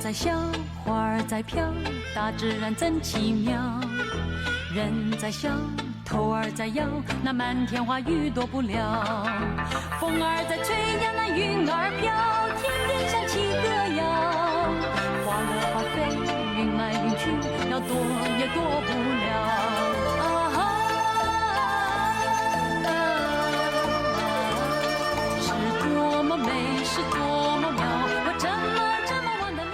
在笑，花儿在飘，大自然真奇妙。人在笑，头儿在摇，那满天花雨躲不了。风儿在吹呀，那云儿飘，天边响起歌谣。花儿花飞，云来云去，要躲也躲不了。是多么美，是多么妙，我怎么忘得了。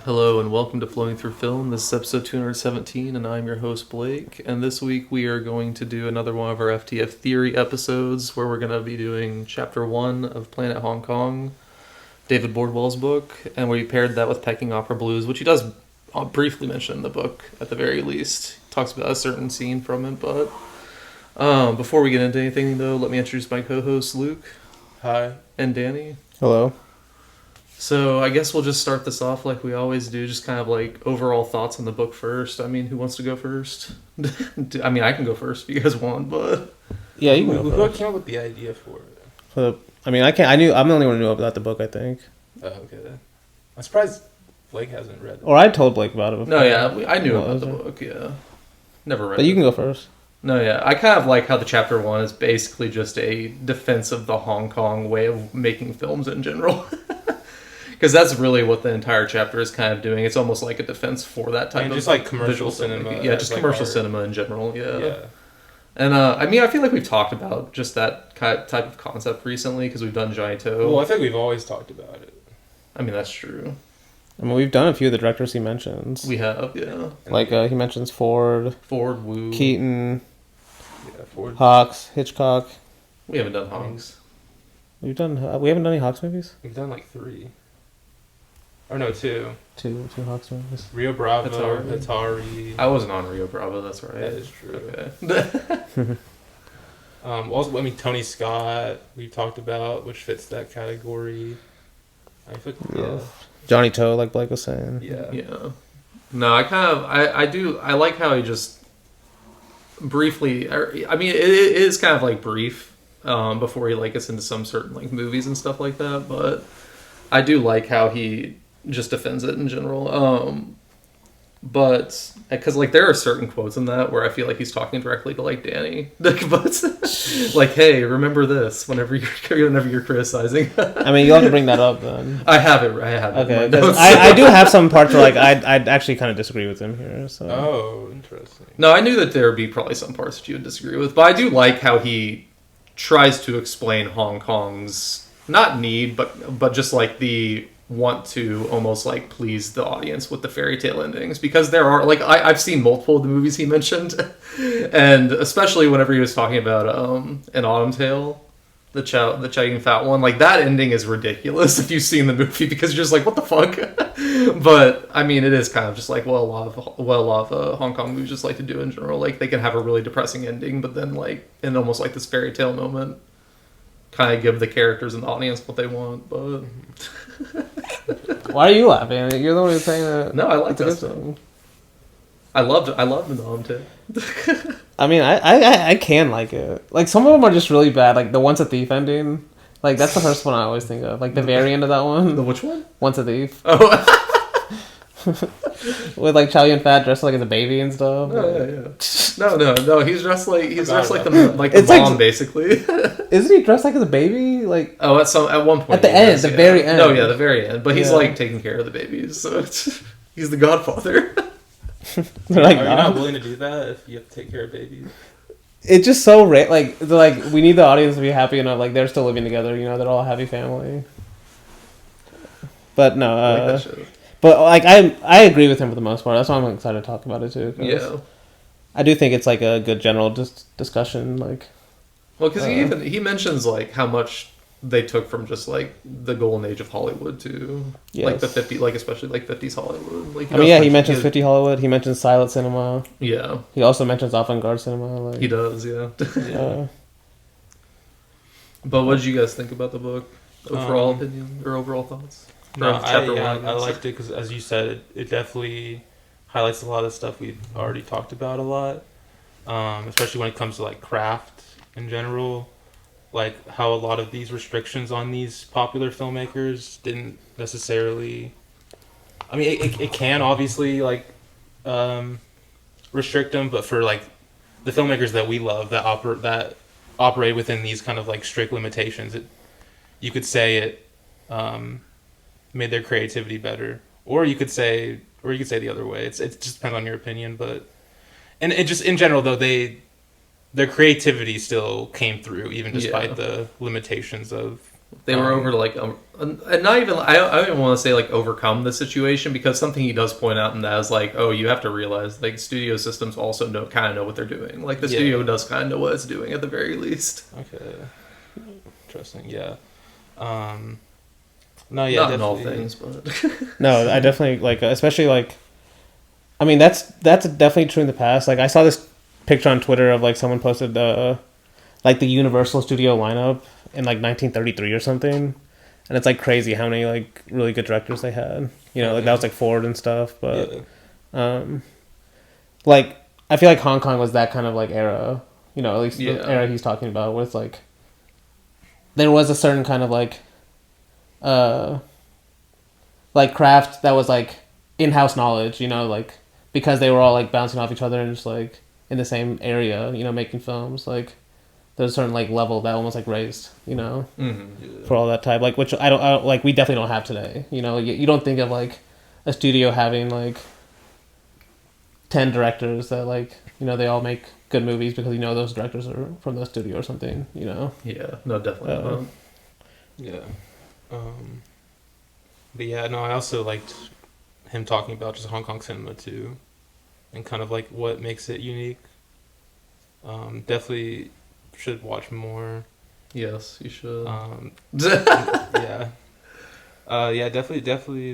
Hello and welcome to Flowing Through Film. This is episode 217 and I'm your host Blake. And this week we are going to do another one of our FTF Theory episodes where we're going to be doing Chapter 1 of Planet Hong Kong, David Bordwell's book, and we paired that with Peking Opera Blues, which he does briefly mention in the book at the very least. He talks about a certain scene from it, but before we get into anything though, let me introduce my co-hosts Luke. Hi. And Danny. Hello. So I guess we'll just start this off like we always do, just kind of like overall thoughts on the book first. I mean, who wants to go first? I mean, I can go first if you guys want, but... Yeah, you can go Who first. came up with the idea for it? I'm the only one who knew about the book, I think. Oh, okay then. I'm surprised Blake hasn't read it. Or I told Blake about it before. No, yeah, I knew about the book, yeah. Never read it. But you can go first. No, yeah, I kind of like how the Chapter 1 is basically just a defense of the Hong Kong way of making films in general. Because that's really what the entire chapter is kind of doing. It's almost like a defense for that type of just like commercial visual cinema. Yeah, just like commercial art. cinema in general, Yeah. And I mean, I feel like we've talked about just that type of concept recently because we've done Jaito. Well, I think we've always talked about it. I mean, that's true. I mean, we've done a few of the directors he mentions. We have, yeah. Like, he mentions Ford, Wu. Keaton, Yeah, Ford. Hawks, Hitchcock. We haven't done Hawks. We haven't done any Hawks movies? We've done like 3. Or no, 2. Two Hawks movies. Rio Bravo, Atari. I wasn't on Rio Bravo, that's right. That is true. Okay. Also, I mean, Tony Scott, we talked about, which fits that category. I think, Yeah. Johnny Toe, like Blake was saying. Yeah. Yeah. No, I like how he just briefly, I mean, it is kind of like brief before he like gets into some certain like movies and stuff like that, but I do like how he just defends it in general. But because like there are certain quotes in that where I feel like he's talking directly to like Danny, but like, hey, remember this whenever you're criticizing. I mean, you'll have to bring that up then. I have it. Okay, in my notes. I do have some parts where like I'd actually kind of disagree with him here. So. Oh, interesting. No, I knew that there would be probably some parts that you would disagree with, but I do like how he tries to explain Hong Kong's not need, but just like the want to almost like please the audience with the fairy tale endings, because there are like I've seen multiple of the movies he mentioned, and especially whenever he was talking about An Autumn Tale, the Chow Fat one, like that ending is ridiculous if you've seen the movie, because you're just like, what the fuck. But I mean, it is kind of just like what a lot of Hong Kong movies just like to do in general. Like they can have a really depressing ending, but then like in almost like this fairy tale moment, kind of give the characters and the audience what they want. But Why are you laughing? You're the one who's saying that. no, I like that That's stuff. good. I loved the Nom too. I mean, I can like it. Like, some of them are just really bad. Like, the Once a Thief ending. Like, that's the first one I always think of. Like, the very end of that one. The which one? Once a Thief. Oh. With, like, Chow Yun-fat dressed like as a baby and stuff. Oh, yeah. No. He's dressed like the It's mom, like- basically. Isn't he dressed like as a baby? Like, Oh, at one point. At the he end, is, the yeah. very end. No, yeah, the very end. But he's Yeah. like taking care of the babies, so he's the godfather. they're like, Are you "Nah." not willing to do that if you have to take care of babies? It's just so like, they're like, we need the audience to be happy enough. Like, they're still living together, you know, they're all a happy family. But no, I like that shit. but like, I agree with him for the most part. That's why I'm excited to talk about it too. 'Cause Yeah. I do think it's like a good general discussion. Like, Well, because he mentions like how much they took from just like the golden age of Hollywood to like the 50s, like especially like 50s Hollywood. Like I mean, yeah, he mentions 50 Hollywood. He mentions silent cinema. Yeah, He also mentions avant-garde cinema. Like, he does. Yeah. Uh, But what did you guys think about the book? Overall opinion or overall thoughts? No, Or chapter I one, liked it because, as you said, it definitely highlights a lot of stuff we've already talked about a lot, especially when it comes to like craft in general, like how a lot of these restrictions on these popular filmmakers didn't necessarily I mean, it can obviously like restrict them, but for like the filmmakers that we love that operate within these kind of like strict limitations, you could say it made their creativity better, or you could say the other way. It just depends on your opinion, but and it just in general though their creativity still came through even despite the limitations of. They were over like, and not even. I don't even want to say like overcome the situation, because something he does point out in that is like, oh, you have to realize like studio systems also kind of know what they're doing. Like the studio does kind of know what it's doing at the very least. Okay, interesting. Yeah. No, yeah, not in all things, but no, I definitely like, especially like, I mean that's definitely true in the past. Like I saw this picture on Twitter of like someone posted like the Universal Studio lineup in like 1933 or something, and it's like crazy how many like really good directors they had. You know, like that was like Ford and stuff, but like I feel like Hong Kong was that kind of like era. You know, at least the era he's talking about, where it's like there was a certain kind of like craft that was like in-house knowledge. You know, like because they were all like bouncing off each other and just like in the same area. You know, making films like. There's a certain like level that almost like raised, you know, for all that type, like which I don't like. We definitely don't have today. You know, you don't think of like a studio having like 10 directors that like, you know, they all make good movies because you know those directors are from the studio or something. You know. Yeah. No, definitely. Not. Yeah. But yeah, no, I also liked him talking about just Hong Kong cinema too, and kind of like what makes it unique. Definitely. Should watch more. Yes, you should. Yeah. Yeah, definitely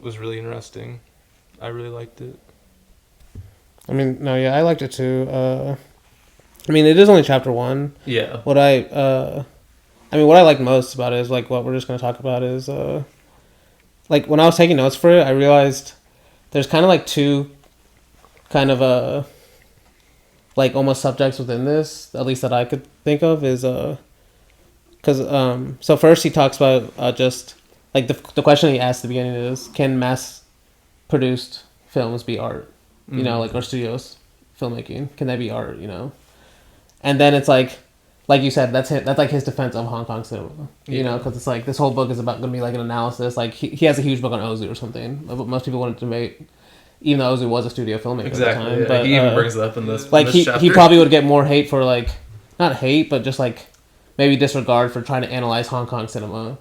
was really interesting. I really liked it. I mean, no, yeah, I liked it too. I mean, it is only chapter 1. Yeah. What I liked most about it is like what we're just going to talk about is like when I was taking notes for it, I realized there's kind of like two kind of like almost subjects within this, at least that I could think of, is because so first he talks about just like the question he asked at the beginning is, can mass produced films be art? You know, like, or studios filmmaking, can they be art? You know, and then it's like you said, that's like his defense of Hong Kong cinema. You know, because it's like this whole book is going to be like an analysis. Like he has a huge book on Ozu or something. Most people wouldn't debate. Even though Ozu was a studio filmmaker at the time. Yeah. But he even brings it up in this like in this chapter. He probably would get more hate for like, not hate, but just like maybe disregard for trying to analyze Hong Kong cinema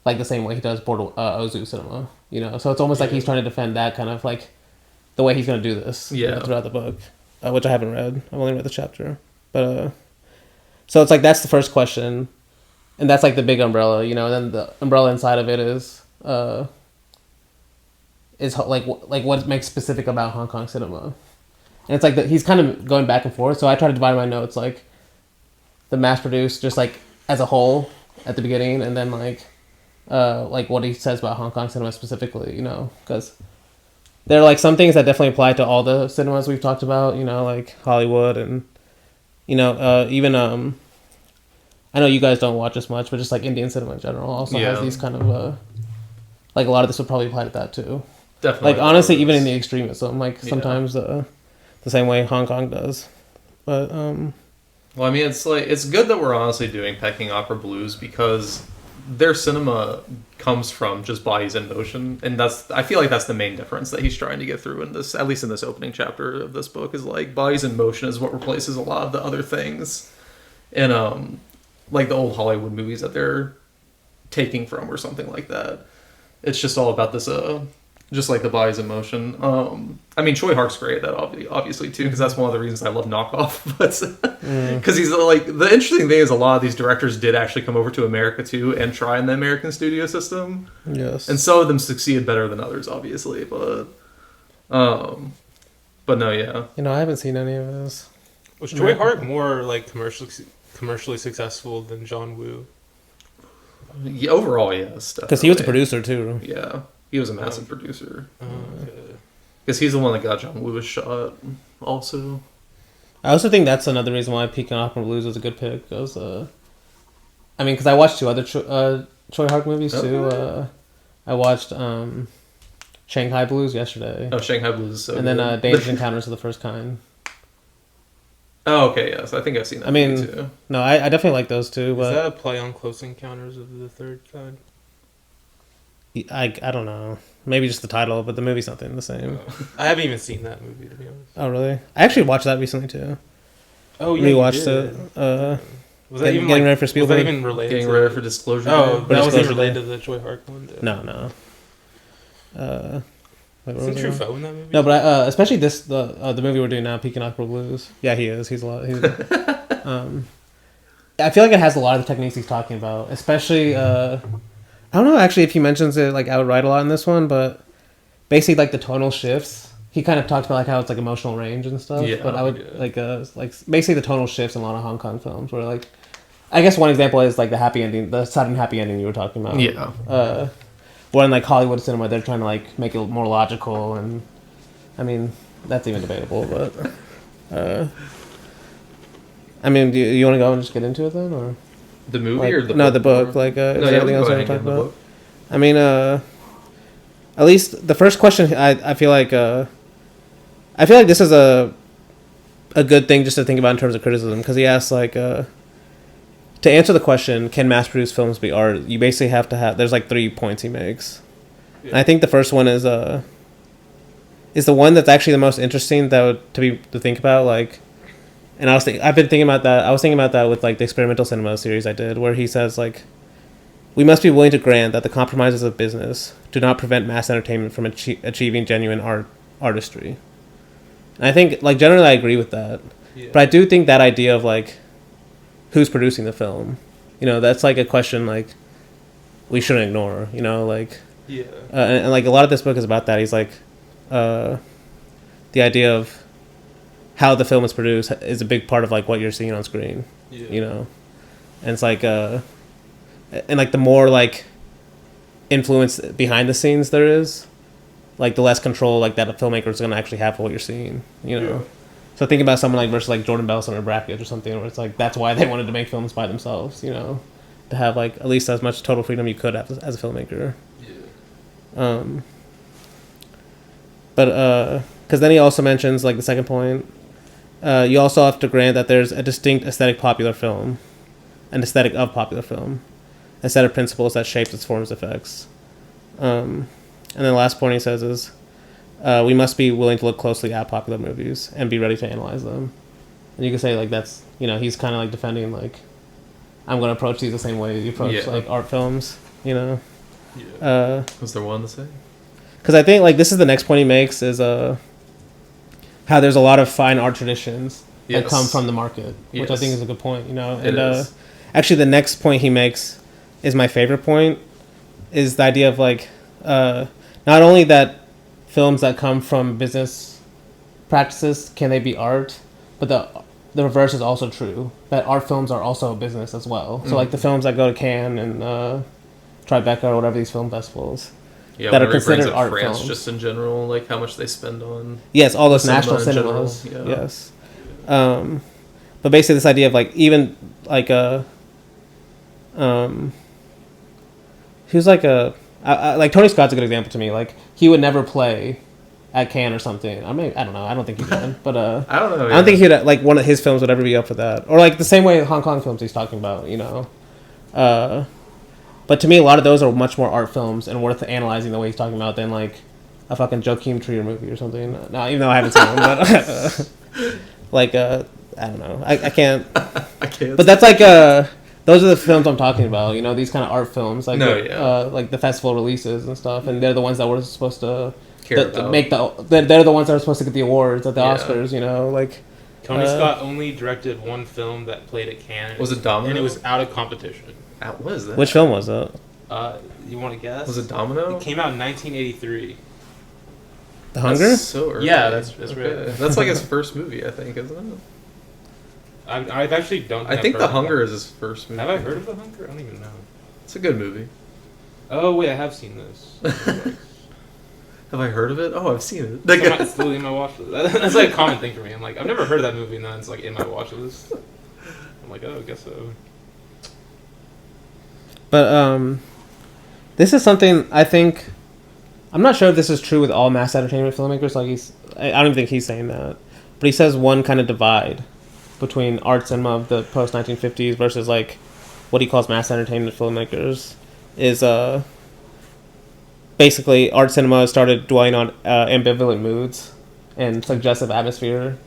like the same way he does Ozu cinema. You know, so it's almost like he's trying to defend that kind of like the way he's going to do this throughout the book, which I haven't read. I've only read the chapter. But so it's like that's the first question, and that's like the big umbrella, you know, and then the umbrella inside of it is like what makes specific about Hong Kong cinema, and it's like he's kind of going back and forth. So I try to divide my notes like the mass produced just like as a whole at the beginning, and then like what he says about Hong Kong cinema specifically, you know, because there are like some things that definitely apply to all the cinemas we've talked about, you know, like Hollywood and you know even I know you guys don't watch as much, but just like Indian cinema in general also has these kind of like a lot of this would probably apply to that too. Definitely. Like honestly, even in the extremism, like sometimes the same way Hong Kong does. But well, I mean, it's like it's good that we're honestly doing Peking Opera Blues because their cinema comes from just bodies in motion, and I feel like that's the main difference that he's trying to get through in this, at least in this opening chapter of this book, is like bodies in motion is what replaces a lot of the other things in like the old Hollywood movies that they're taking from or something like that. It's just all about this just like the bodies in motion. I mean, Tsui Hark's great at that obviously too, because that's one of the reasons I love Knockoff. But because he's like, the interesting thing is a lot of these directors did actually come over to America too and try in the American studio system. Yes, and some of them succeeded better than others, obviously. But no, yeah. You know, I haven't seen any of this. Was Tsui Hark more like commercially successful than John Woo? Yeah, overall, yes. Because he was a producer too. Yeah. He was a massive producer. Because he's the one that got John Woo a shot, also. I also think that's another reason why Peking Opera Blues was a good pick. Because, I mean, because I watched 2 other Tsui Hark movies too. I watched Shanghai Blues yesterday. Oh, Shanghai Blues is so and then good. Dangerous Encounters of the First Kind. Oh, okay, yes. I think I've seen that movie too. No, I definitely like those two. But is that a play on Close Encounters of the Third Kind? I don't know. Maybe just the title, but the movie's nothing the same. I haven't even seen that movie, to be honest. Oh, really? I actually watched that recently, too. Oh, yeah, rewatched it. Was that even getting ready for was Spielberg? that even related Getting to ready for Disclosure Oh, Day? that wasn't Disclosure related Day. to the Tsui Hark one? No. Isn't Truffaut in that movie? No, but especially the movie we're doing now, Peking Opera Blues. Yeah, he is. He's a lot. I feel like it has a lot of the techniques he's talking about, especially. I don't know actually if he mentions it like outright a lot in this one, but basically like the tonal shifts. He kind of talks about like how it's like emotional range and stuff. Yeah, but I would like basically the tonal shifts in a lot of Hong Kong films where like, I guess one example is like the happy ending, the sudden happy ending you were talking about. Yeah. Where in like Hollywood cinema they're trying to like make it more logical, and I mean that's even debatable, but I mean do you want to go and just get into it then, or The movie like, or the book? no the book like no, is yeah, there anything we else go you want ahead to and talk get in the about? book. I mean at least the first question I feel like this is a good thing just to think about in terms of criticism, because he asks like to answer the question, can mass-produced films be art? You basically have to have. There's like 3 points he makes. Yeah. And I think the first one is the one that's actually the most interesting to think about. Like, and I've been thinking about that. I was thinking about that with like the experimental cinema series I did, where he says like, we must be willing to grant that the compromises of business do not prevent mass entertainment from achieving genuine artistry. And I think like generally I agree with that, but I do think that idea of like, who's producing the film, that's like a question like we shouldn't ignore, like and like a lot of this book is about that. He's like the idea of how the film is produced is a big part of like what you're seeing on screen, and it's like and like the more like influence behind the scenes there is, like the less control like that a filmmaker is going to actually have for what you're seeing, So think about someone like versus like Jordan Belson or Brackett or something, where it's like that's why they wanted to make films by themselves, to have like at least as much total freedom you could have as a filmmaker. But because then he also mentions like the second point, you also have to grant that there's a distinct aesthetic popular film, an aesthetic of popular film, a set of principles that shapes its forms effects. And then the last point he says is, we must be willing to look closely at popular movies and be ready to analyze them. And you can say like that's he's kind of like defending like, I'm going to approach these the same way you approach like art films. Was there one to say? Because I think like this is the next point he makes is how there's a lot of fine art traditions that come from the market, which I think is a good point. And actually the next point he makes is my favorite point, is the idea of like not only that films that come from business practices can they be art, but the reverse is also true, that art films are also a business as well. So like the films that go to Cannes and Tribeca or whatever these film festivals that are considered art France, films, just in general, like how much they spend on all those national cinemas. But basically this idea of like even like who's like like Tony Scott's a good example to me. Like he would never play at Cannes or something. I don't know. I don't think he would. But I don't know. I don't think he'd like one of his films would ever be up for that. Or like the same way Hong Kong films he's talking about. But to me, a lot of those are much more art films and worth analyzing the way he's talking about than like a fucking Joachim Trier movie or something. No, even though I haven't seen one, but like I don't know. I can't. I can't. But that's like those are the films I'm talking about. These kind of art films, like like the festival releases and stuff, and they're the ones that we're supposed to they're the ones that are supposed to get the awards at the Oscars. Like Tony Scott only directed one film that played at Cannes. Was it Domino? And it was out of competition. What is that? Which film was it? You want to guess? Was it Domino? It came out in 1983. The Hunger? That's so early. Yeah, that's right. That's like his first movie, I think, isn't it? I've actually don't. I think The Hunger is his first movie. Have I heard of The Hunger? I don't even know. It's a good movie. Oh wait, I have seen this. Have I heard of it? Oh, I've seen it. It's still in my watch list. That's like a common thing for me. I'm like, I've never heard of that movie, and then it's like in my watch list. I'm like, oh, I guess so. But this is something I think I'm not sure if this is true with all mass entertainment filmmakers. Like I don't even think he's saying that, but he says one kind of divide between art cinema of the post 1950s versus like what he calls mass entertainment filmmakers is basically art cinema started dwelling on ambivalent moods and suggestive atmosphere,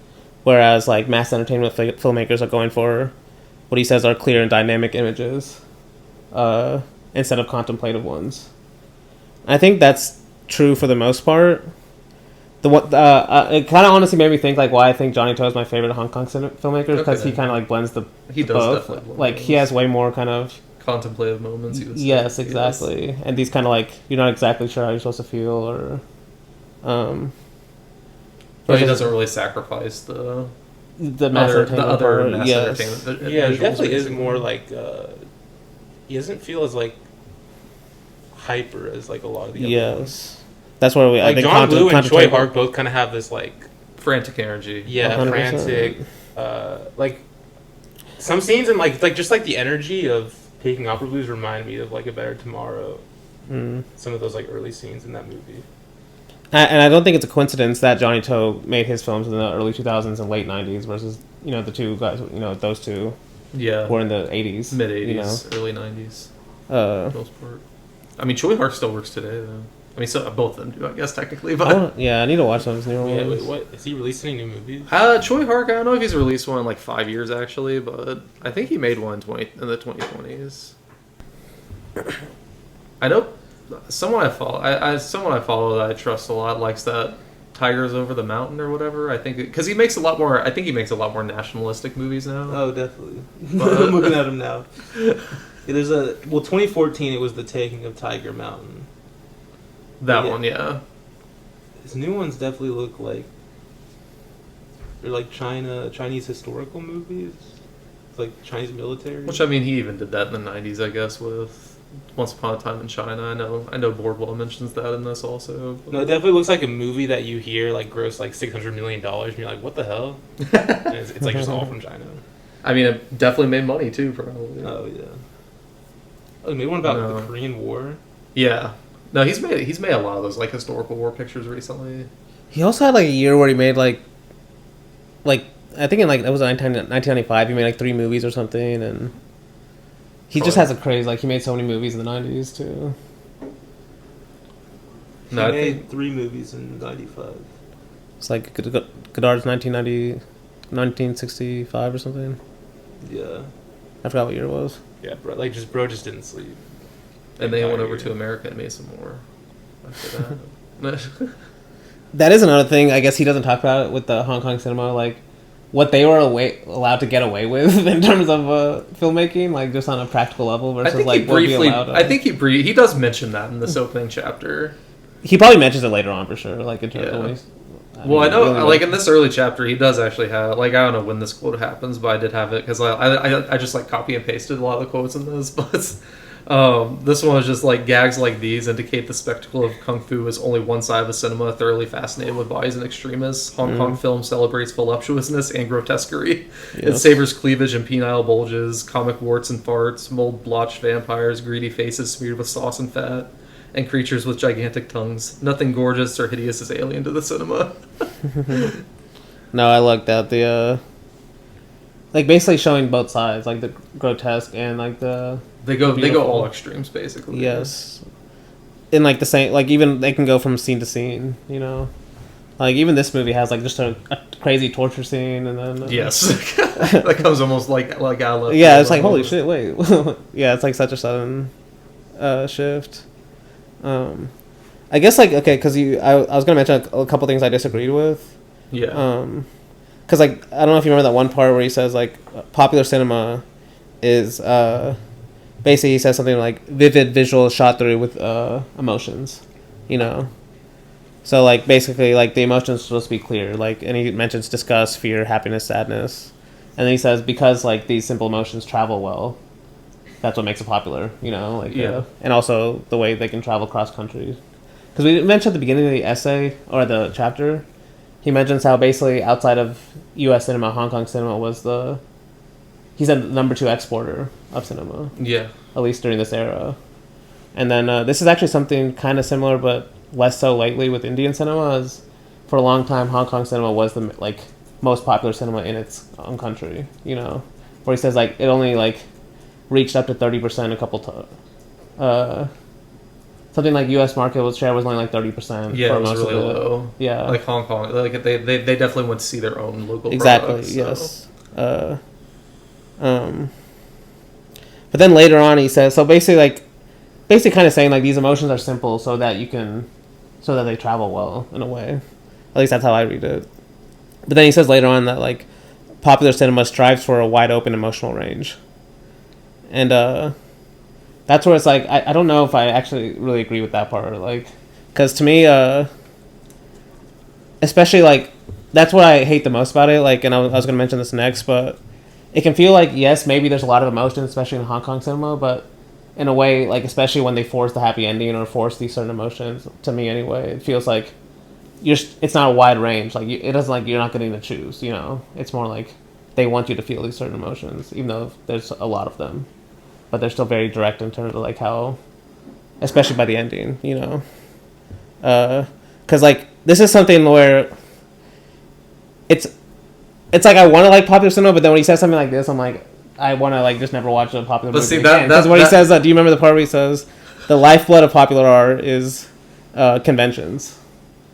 whereas like mass entertainment filmmakers are going for what he says are clear and dynamic images instead of contemplative ones. I think that's true for the most part. It kind of honestly made me think like why I think Johnny To is my favorite Hong Kong filmmaker because he kind of like blends he does both. definitely Like he has way more kind of contemplative moments. You would say. Yes, exactly. Yes. And these kind of like you're not exactly sure how you're supposed to feel or. But he doesn't really sacrifice the mass entertainment part. Yes. Entertainment. Yeah, he definitely is more like he doesn't feel as like hyper as like a lot of the other ones. That's where like I think John Woo and Tsui Hark both kind of have this like frantic energy. Yeah, 100%. Frantic. Like some scenes and like just like the energy of Peking Opera Blues remind me of like A Better Tomorrow. Some of those like early scenes in that movie. And I don't think it's a coincidence that Johnny To made his films in the early 2000s and late 90s versus the two guys those two were in the 80s, mid 80s, early 90s. For the most part. I mean, Tsui Hark still works today though. I mean, so both of them do, I guess, technically. But I need to watch those newer ones. Wait, what? Is he releasing any new movies? Tsui Hark, I don't know if he's released one in like 5 years actually, but I think he made one in the 2020s. I know someone I follow that I trust a lot likes that Tigers Over the Mountain or whatever. I think because he makes a lot more. I think he makes a lot more nationalistic movies now. Oh, definitely. I'm looking at him now. Yeah, there's 2014. It was The Taking of Tiger Mountain. That one, yeah. His new ones definitely look like they're like Chinese historical movies. It's like Chinese military. Which I mean, he even did that in the 90s, I guess, with Once Upon a Time in China. I know Bordwell mentions that in this also. But. No, it definitely looks like a movie that you hear like gross like $600 million, and you're like, what the hell? And it's like just all from China. I mean, it definitely made money too, probably. Oh yeah. Oh, made one about the Korean War. Yeah. No, he's made a lot of those like historical war pictures recently. He also had like a year where he made like I think in like that was 1995. He made like 3 movies or something, and he just has a craze. Like he made so many movies in the 90s too. He made 3 movies in '95. It's like Godard's 1965 or something. Yeah, I forgot what year it was. Yeah, bro just didn't sleep. And they went over to America and made some more after that. That is another thing I guess he doesn't talk about with the Hong Kong cinema, like what they were allowed to get away with in terms of filmmaking, like just on a practical level versus like what we allowed. I think he does mention that in this opening chapter. He probably mentions it later on for sure, like in terms of I know, really like in this early chapter, he does actually have like I don't know when this quote happens, but I did have it because I just like copy and pasted a lot of the quotes in this, but. This one was just like gags like these indicate the spectacle of kung fu is only one side of the cinema, thoroughly fascinated with bodies and extremists. Hong Kong film celebrates voluptuousness and grotesquerie. Yes. It savors cleavage and penile bulges, comic warts and farts, mold blotched vampires, greedy faces smeared with sauce and fat, and creatures with gigantic tongues. Nothing gorgeous or hideous is alien to the cinema. No, I like that. The like basically showing both sides, like the grotesque and like the They go all extremes basically. Yes. In like the same, like even they can go from scene to scene, Like even this movie has like just a crazy torture scene, and then yes, that comes almost like out of left. Yeah, it's like holy shit! Wait, yeah, it's like such a sudden shift. I guess like okay, because I was gonna mention a couple things I disagreed with. Yeah. Because like I don't know if you remember that one part where he says like popular cinema is basically he says something like vivid visuals shot through with emotions, So like basically like the emotions are supposed to be clear, like, and he mentions disgust, fear, happiness, sadness, and then he says because like these simple emotions travel well, that's what makes it popular, and also the way they can travel cross country. Because we mentioned at the beginning of the essay or the chapter, he mentions how basically outside of U.S. cinema, Hong Kong cinema was he's the number 2 exporter of cinema. Yeah. At least during this era. And then this is actually something kind of similar, but less so lately with Indian cinema, is for a long time Hong Kong cinema was the like most popular cinema in its own country. You know, where he says like it only like reached up to 30% a couple times. Something like U.S. market share was only like 30%. Yeah, for it was most really of it. low. Yeah, Like Hong Kong, like they definitely went to see their own local exactly. products, Yes. But then later on, he says so. Basically, kind of saying like these emotions are simple, so that they travel well in a way. At least that's how I read it. But then he says later on that like popular cinema strives for a wide open emotional range, and that's where it's like I don't know if I actually really agree with that part, like because to me especially like that's what I hate the most about it, like, and I was going to mention this next, but it can feel like yes maybe there's a lot of emotion especially in Hong Kong cinema, but in a way like especially when they force the happy ending or force these certain emotions, to me anyway, it feels like it's not a wide range, like it doesn't, like you're not getting to choose, you know, it's more like they want you to feel these certain emotions even though there's a lot of them, but they're still very direct in terms of like how, especially by the ending, you know, because like this is something where it's like I want to like popular cinema, but then when he says something like this, I'm like I want to like just never watch a popular movie again. Because when he says that, do you remember the part where he says the lifeblood of popular art is conventions?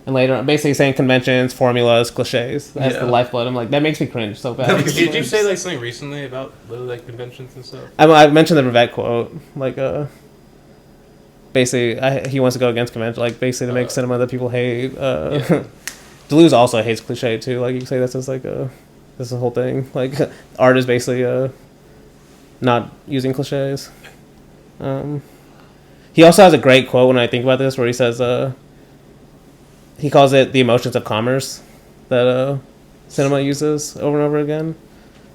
And later, basically saying conventions, formulas, cliches. That's the lifeblood. I'm like, that makes me cringe so bad. Did you say like something recently about like conventions and stuff? I mentioned the Rivette quote. Like, basically, he wants to go against convention. Like, basically, to make cinema that people hate. Deleuze also hates cliche too. Like, you can say that's just like this is the whole thing. Like, art is basically not using cliches. He also has a great quote when I think about this, where he says, he calls it the emotions of commerce that cinema uses over and over again.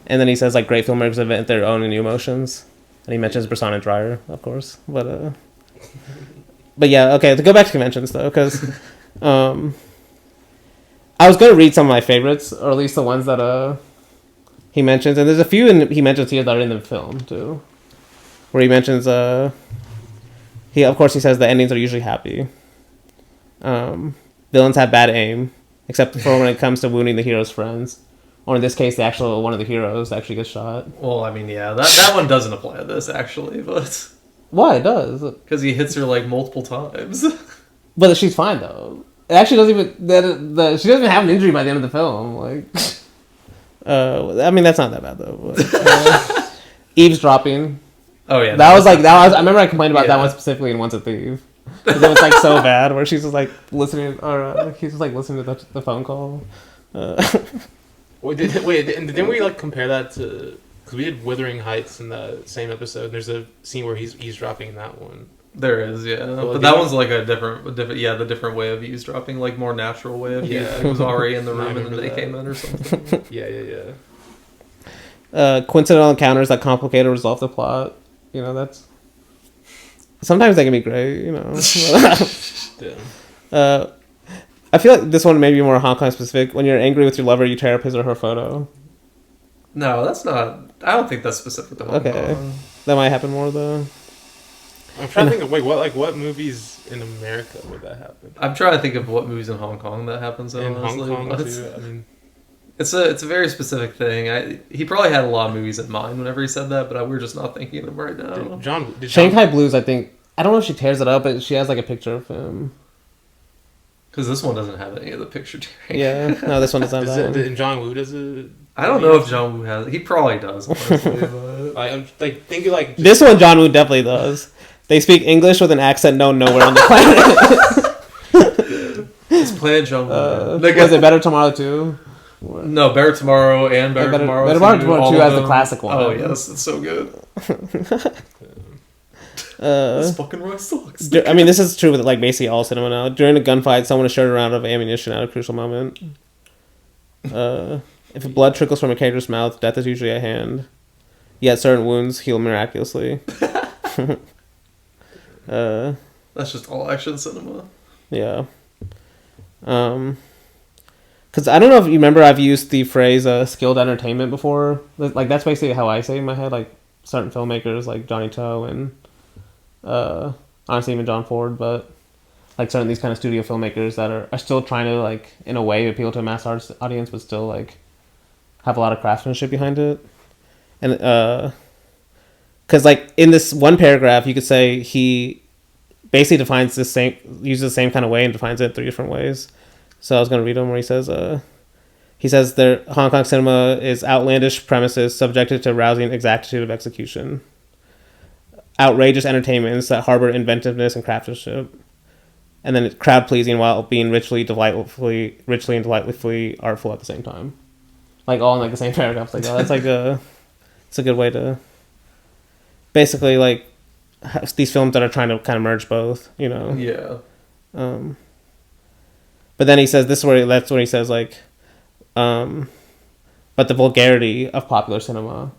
And then he says like great filmmakers invent their own new emotions. And he mentions Bresson and Dreyer, of course. But yeah, okay, to go back to conventions though, because I was going to read some of my favorites, or at least the ones that he mentions. And there's a few he mentions here that are in the film too, where he mentions he says the endings are usually happy. Villains have bad aim, except for when it comes to wounding the hero's friends. Or in this case, one of the heroes actually gets shot. Well, I mean, yeah, that one doesn't apply to this, actually, but... Why? It does. Because he hits her, like, multiple times. But she's fine, though. It actually doesn't even... she doesn't even have an injury by the end of the film. Like, I mean, that's not that bad, though. But, eavesdropping. Oh, yeah. That was... I remember I complained about that one specifically in Once a Thief. It was like so bad, where she's just like listening, or he's just like listening to the phone call. Didn't we like compare that to? Because we did Wuthering Heights in the same episode. And there's a scene where he's eavesdropping in that one. There is, yeah, but that one's like a different, the different way of eavesdropping, like more natural way of it was already in the room and then they came in or something. Yeah. Coincidental encounters that complicate or resolve the plot. You know, that's. Sometimes they can be great, you know. I feel like this one may be more Hong Kong specific. When you're angry with your lover, you tear up his or her photo. No, that's not... I don't think that's specific to Hong Kong. That might happen more, though. I'm trying to think of... what movies in America would that happen? I'm trying to think of what movies in Hong Kong that happens. In Hong Kong, too? I mean... It's a very specific thing. He probably had a lot of movies in mind whenever he said that, but we're just not thinking of them right now. Shanghai Blues, I think. I don't know if she tears it up, but she has like a picture of him. Because this one doesn't have any of the picture tearing. Yeah, no, this one doesn't have that. And John Woo does it? I don't know if John Woo has it. He probably does, honestly. But... I'm like thinking like... This one John Woo definitely does. They speak English with an accent known nowhere on the planet. It's Planet John Woo. Was it Better Tomorrow too? No, Better Tomorrow and Better Tomorrow 2. Better Tomorrow 2 has the classic one. Oh, yes, it's so good. This fucking rock sucks. I mean, this is true with like basically all cinema now. During a gunfight, someone is shot a round of ammunition at a crucial moment. If blood trickles from a character's mouth, death is usually at hand. Yet certain wounds heal miraculously. That's just all action cinema. Yeah. Because I don't know if you remember, I've used the phrase skilled entertainment before. Like, that's basically how I say it in my head. Like, certain filmmakers like Johnny To and honestly even John Ford. But like certain these kind of studio filmmakers that are still trying to like in a way appeal to a mass audience, but still like have a lot of craftsmanship behind it. And because like in this one paragraph, you could say he basically uses the same kind of way and defines it in 3 different ways. So I was going to read him where he says their Hong Kong cinema is outlandish premises subjected to rousing exactitude of execution, outrageous entertainments that harbor inventiveness and craftsmanship, and then crowd pleasing while being richly and delightfully artful at the same time. Like all in like the same paragraph. Like, oh, that's like it's a good way to basically like have these films that are trying to kind of merge both, you know. Yeah. But then he says that's when he says like, but the vulgarity of popular cinema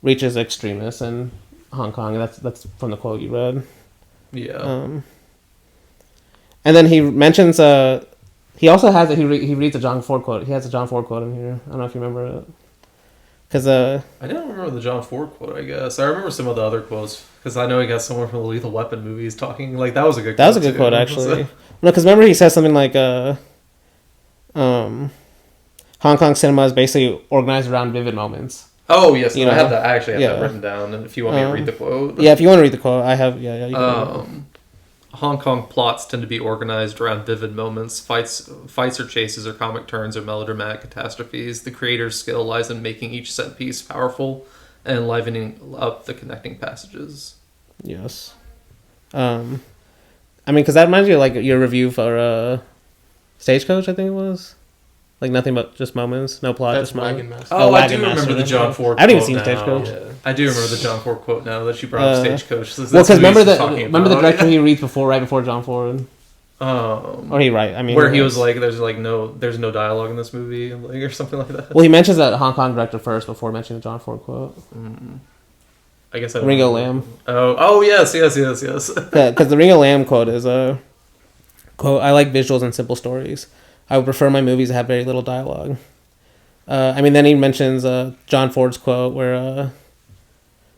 reaches extremists in Hong Kong. That's from the quote you read. Yeah. And then he mentions he also has he reads a John Ford quote. He has a John Ford quote in here. I don't know if you remember it. Because I don't remember the John Ford quote. I guess I remember some of the other quotes because I know he got someone from the Lethal Weapon movies talking like that was a good. That was a good quote actually. No, because remember he says something like Hong Kong cinema is basically organized around vivid moments. Oh yes, You I know? have that. I actually have Yeah. that written down. And if you want me to read the quote, Yeah, if you want to read the quote, I have. Yeah, you can. Hong Kong plots tend to be organized around vivid moments. Fights or chases or comic turns or melodramatic catastrophes. The creator's skill lies in making each set piece powerful and enlivening up the connecting passages. Yes. I mean, because that reminds me of like your review for Stagecoach, I think it was. Like nothing but just moments, no plot, That's just moments. Wagon Master. Oh, I Wagon do remember Master, the John Ford. I haven't even quote seen now. Stagecoach. I do remember the John Ford quote now that you brought up Stagecoach. Well, because remember the director he reads right before John Ford, or he write. I mean, where he was like, "There's no dialogue in this movie," like, or something like that. Well, he mentions that Hong Kong director first before mentioning the John Ford quote. I guess I Ringo Lam. Oh yes. Because the Ringo Lam quote is quote, "I like visuals and simple stories. I would prefer my movies to have very little dialogue." I mean, then he mentions John Ford's quote where, okay,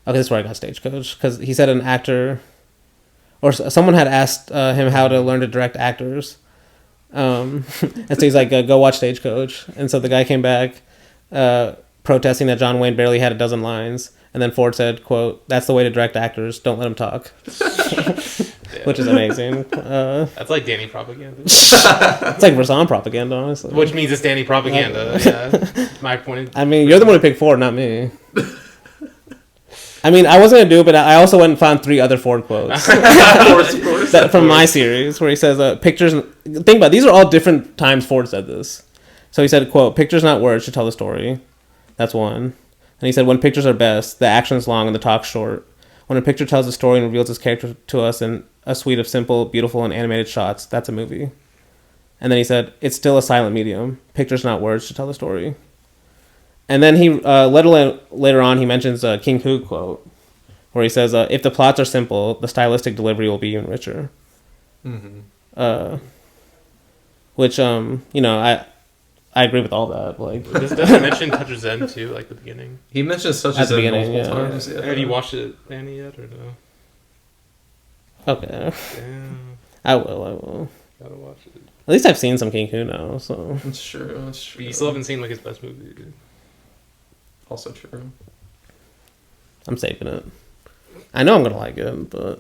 this is where I got Stagecoach, because he said an actor, or someone had asked him how to learn to direct actors, and so he's like, go watch Stagecoach, and so the guy came back protesting that John Wayne barely had a dozen lines, and then Ford said, quote, "That's the way to direct actors, don't let them talk." Which is amazing. That's like Danny propaganda. It's like Razan propaganda, honestly. Which means it's Danny propaganda. Yeah. My point. I mean, you're the one who picked Ford, not me. I mean, I wasn't going to do it, but I also went and found 3 other Ford quotes. Of course. From my series, where he says, pictures... Think about it, these are all different times Ford said this. So he said, quote, "Pictures, not words, should tell the story." That's one. And he said, "When pictures are best, the action's long and the talk's short. When a picture tells a story and reveals its character to us in a suite of simple, beautiful, and animated shots, that's a movie." And then he said, "It's still a silent medium. Pictures, not words, to tell the story." And then he later on he mentions a King Hu quote, where he says, "If the plots are simple, the stylistic delivery will be even richer." Mm-hmm. Which you know, I agree with all that. Like, Doesn't it mention Touch of Zen too, like the beginning? He mentions such At as the a beginning, multiple yeah. times. Yeah. Have you watched it, Danny, yet or no? okay, Damn, I will. gotta watch it. At least I've seen some King Hu now, so That's true. That's true. But you still haven't seen like his best movie, dude. Also true. I'm saving it. I know I'm gonna like it, but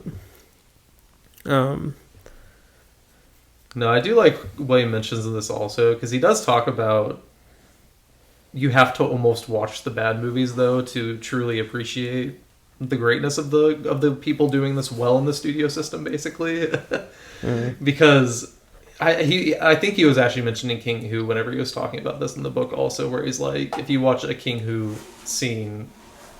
No, I do like what he mentions in this also, because he does talk about you have to almost watch the bad movies though to truly appreciate the greatness of the people doing this well in the studio system, basically. Because I think he was actually mentioning King Hu whenever he was talking about this in the book also, where he's like, if you watch a King Hu scene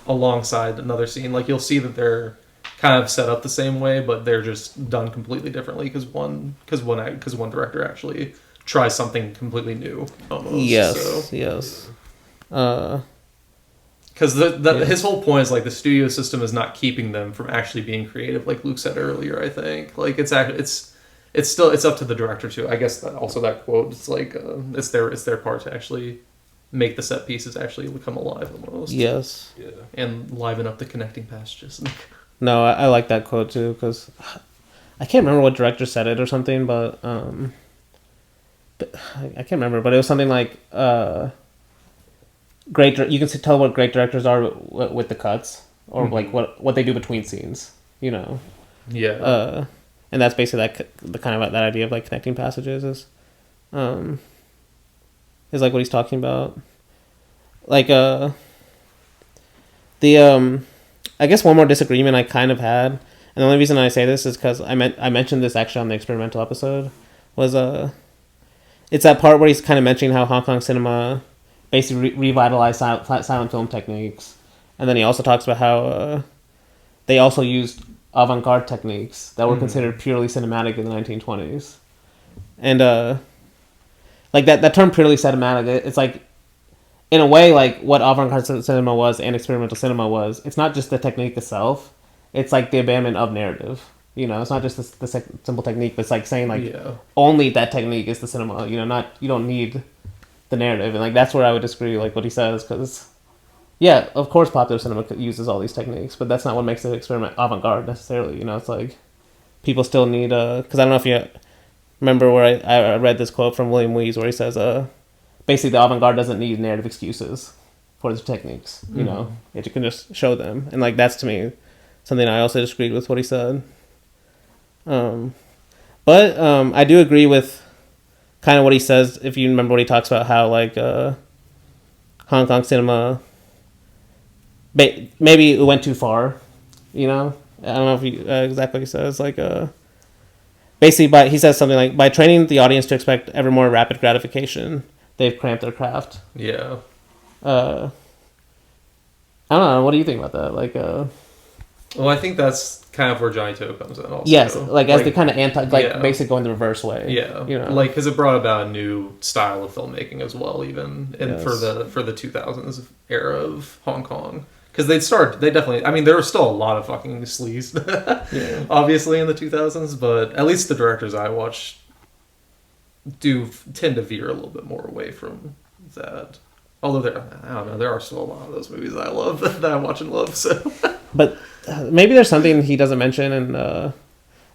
alongside another scene, like you'll see that they're kind of set up the same way, but they're just done completely differently because one director actually tries something completely new almost. yes. Because his whole point is like the studio system is not keeping them from actually being creative, like Luke said earlier. I think like it's up to the director too. I guess that quote, it's like it's their part to actually make the set pieces actually come alive almost. Yes. And liven up the connecting passages. No, I like that quote too, because I can't remember what director said it or something, but I can't remember, but it was something like you can tell what great directors are with the cuts, or like what they do between scenes, you know. Yeah. And that's basically the kind of that idea of like connecting passages is like what he's talking about. Like I guess one more disagreement I kind of had, and the only reason I say this is because I mentioned this actually on the experimental episode, was it's that part where he's kind of mentioning how Hong Kong cinema basically revitalized silent film techniques, and then he also talks about how they also used avant-garde techniques that were considered purely cinematic in the 1920s, and like that term purely cinematic, it's like, in a way, like what avant-garde cinema was and experimental cinema was, it's not just the technique itself, it's like the abandonment of narrative. You know, it's not just the simple technique, but it's like saying like only that technique is the cinema. You know, you don't need the narrative, and like that's where I would disagree. Like what he says, because yeah, of course, popular cinema uses all these techniques, but that's not what makes it experiment avant-garde necessarily. You know, it's like people still need because I don't know if you remember where I read this quote from William Wees where he says basically the avant-garde doesn't need narrative excuses for its techniques. You know, it can just show them, and like that's to me something I also disagreed with what he said. But I do agree with kind of what he says. If you remember what he talks about, how like Hong Kong cinema maybe it went too far. You know, I don't know if he exactly what he says. Like basically, he says something like, by training the audience to expect ever more rapid gratification, they've cramped their craft. Yeah. I don't know. What do you think about that? Like Well, I think that's kind of where Johnny To comes in also. Yes, like as the kind of basically going the reverse way. Yeah. You know? Like, because it brought about a new style of filmmaking as well, even Yes. for the 2000s era of Hong Kong. Because they definitely, I mean, there were still a lot of fucking sleaze, obviously, in the 2000s, but at least the directors I watch do tend to veer a little bit more away from that. Although I don't know, there are still a lot of those movies I love that I watch and love, so... But maybe there's something he doesn't mention, and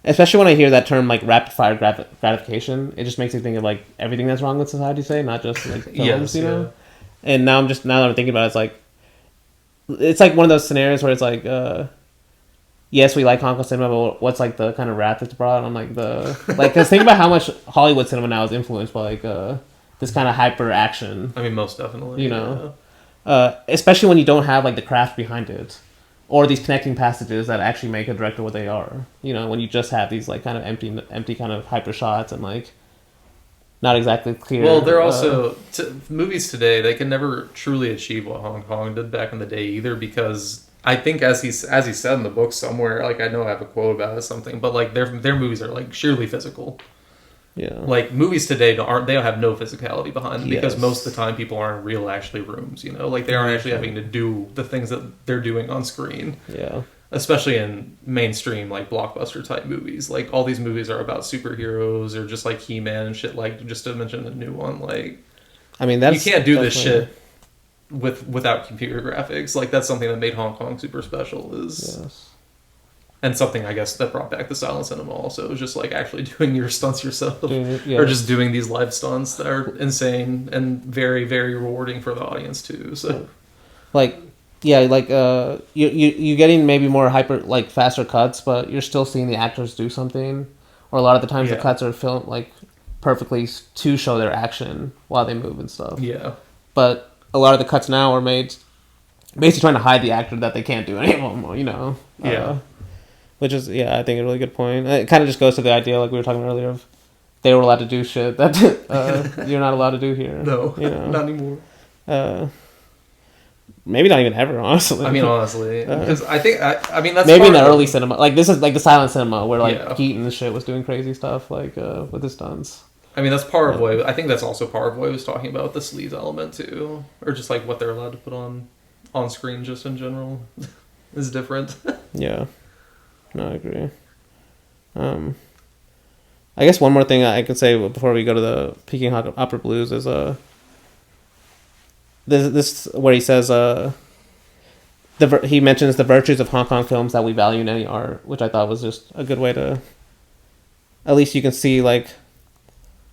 especially when I hear that term, like rapid fire gratification, it just makes me think of like everything that's wrong with society, say, not just like films, you know. And now that I'm thinking about it, it's like one of those scenarios where it's like, yes, we like Hong Kong cinema, but what's like the kind of rap that's brought on because think about how much Hollywood cinema now is influenced by like this kind of hyper action. I mean, most definitely. You know, especially when you don't have like the craft behind it, or these connecting passages that actually make a director what they are. You know, when you just have these like kind of empty kind of hyper shots and like not exactly clear. Well, they're also movies today. They can never truly achieve what Hong Kong did back in the day either, because I think as he said in the book somewhere, like I know I have a quote about it or something, but like their movies are like sheerly physical. Yeah. Like movies today don't have no physicality behind them, because most of the time people aren't in real actually rooms, you know, like they aren't actually having to do the things that they're doing on screen. Yeah. Especially in mainstream like blockbuster type movies. Like all these movies are about superheroes or just like He-Man and shit, like just to mention a new one, like I mean you can't do this shit without computer graphics. Like that's something that made Hong Kong super special and something I guess that brought back the silent cinema also, was just like actually doing your stunts yourself or just doing these live stunts that are insane and very, very rewarding for the audience too. So like you getting maybe more hyper, like faster cuts, but you're still seeing the actors do something, or a lot of the times the cuts are filmed like perfectly to show their action while they move and stuff. Yeah. But a lot of the cuts now are made basically trying to hide the actor that they can't do anymore, you know. Which is I think a really good point. It kind of just goes to the idea like we were talking earlier of they were allowed to do shit that you're not allowed to do here. No, you know? Not anymore. Maybe not even ever, honestly. I mean, honestly, because I think I mean that's maybe in the early cinema, like this is like the silent cinema where like Keaton and shit was doing crazy stuff like with his stunts. I mean, that's part of what I think that's also part of what he was talking about, the sleaze element too, or just like what they're allowed to put on screen just in general is different. Yeah, no, I agree. I guess one more thing I could say before we go to the Peking Opera Blues is this where he says he mentions the virtues of Hong Kong films that we value in any art, which I thought was just a good way to at least you can see like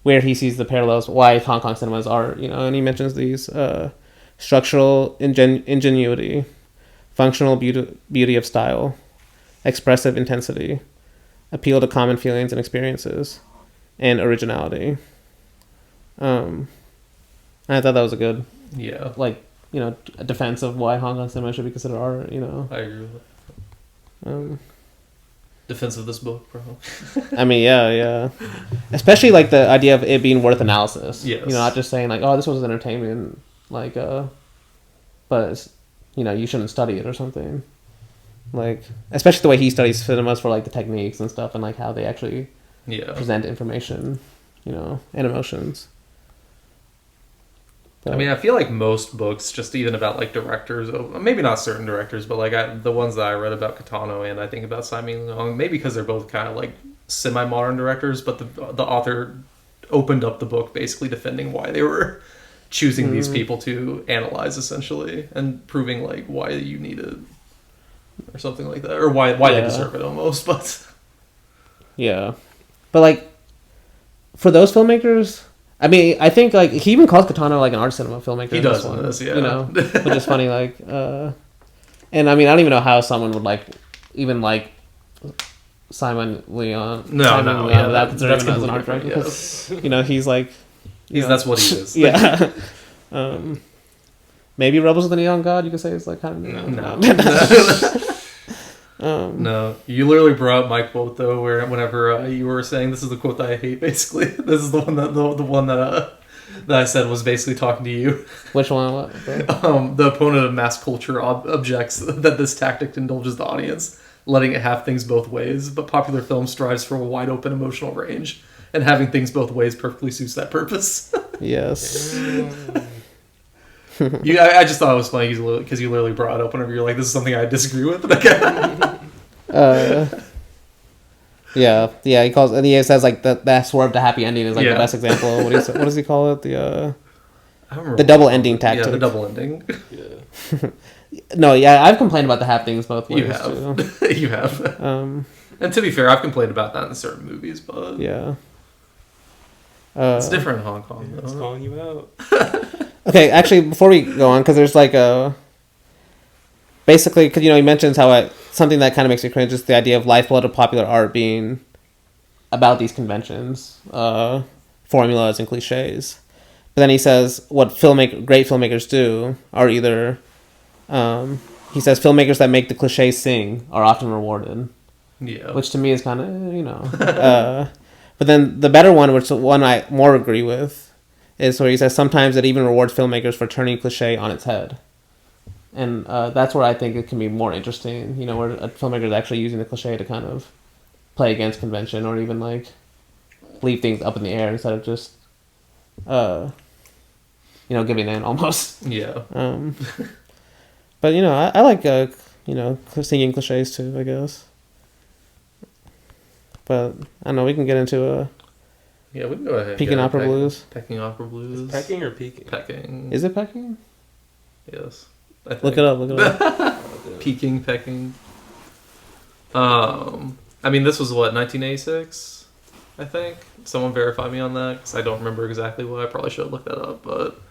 where he sees the parallels, why Hong Kong cinema is art, and he mentions these structural ingenuity, functional beauty of style, expressive intensity, appeal to common feelings and experiences, and originality. I thought that was a good, Yeah. a defense of why Hong Kong cinema should be considered art, I agree with that. Defense of this book, bro. I mean, yeah. Especially, like, the idea of it being worth analysis. Yes. Not just saying, like, oh, this was entertainment, like, but, you shouldn't study it or something. Like, especially the way he studies cinemas for, like, the techniques and stuff and, like, how they actually present information, and emotions. But, I mean, I feel like most books, just even about like directors, maybe not certain directors, but like the ones that I read about Kitano and I think about Simon Leong, maybe because they're both kind of like semi-modern directors, but the author opened up the book basically defending why they were choosing these people to analyze essentially and proving like why you need it or something like that, or why they deserve it almost. But yeah, but like for those filmmakers. I mean, I think, like, he even calls Kitano, like, an art cinema filmmaker. He does in this, yeah. Which is funny, like, and, I mean, I don't even know how someone would, like, even, like, Simon Leon. Without considering him as an art director. Because, he's, like... That's what he is. Yeah. Maybe Rebels of the Neon God, you could say, is, like, kind of... No. No, you literally brought up my quote though, where whenever you were saying this is the quote that I hate, basically, this is the one that I said was basically talking to you. Which one? What? The opponent of mass culture objects that this tactic indulges the audience, letting it have things both ways. But popular film strives for a wide open emotional range, and having things both ways perfectly suits that purpose. Yes. I just thought it was funny because you literally brought it up whenever you're like, this is something I disagree with. Yeah, he calls, and he says like that swerve to happy ending is like the best example. What does he call it? I don't remember the double ending tactic. Yeah, the double ending. Yeah. No, I've complained about the have things both ways. You have. Too. You have. And to be fair, I've complained about that in certain movies, but yeah, it's different in Hong Kong. It's calling you out. Okay, actually, before we go on, because there's like basically, because he mentions how something that kind of makes me cringe is the idea of lifeblood of popular art being about these conventions, formulas, and cliches. But then he says what great filmmakers do are either, he says filmmakers that make the cliches sing are often rewarded. Yeah. Which to me is kind of, but then the better one, which is the one I more agree with, is where he says sometimes it even rewards filmmakers for turning cliche on its head. And that's where I think it can be more interesting, where a filmmaker is actually using the cliche to kind of play against convention or even, like, leave things up in the air instead of just, giving in almost. Yeah. But, I like, singing cliches too, I guess. But, I don't know, we can get into yeah, we can go ahead. Peking Opera Blues. Peking Opera Blues. Is Peking or Peking? Peking. Is it Peking? Yes. Look it up. Peking. I mean, this was what, 1986? I think. Someone verify me on that because I don't remember exactly what. I probably should have looked that up, but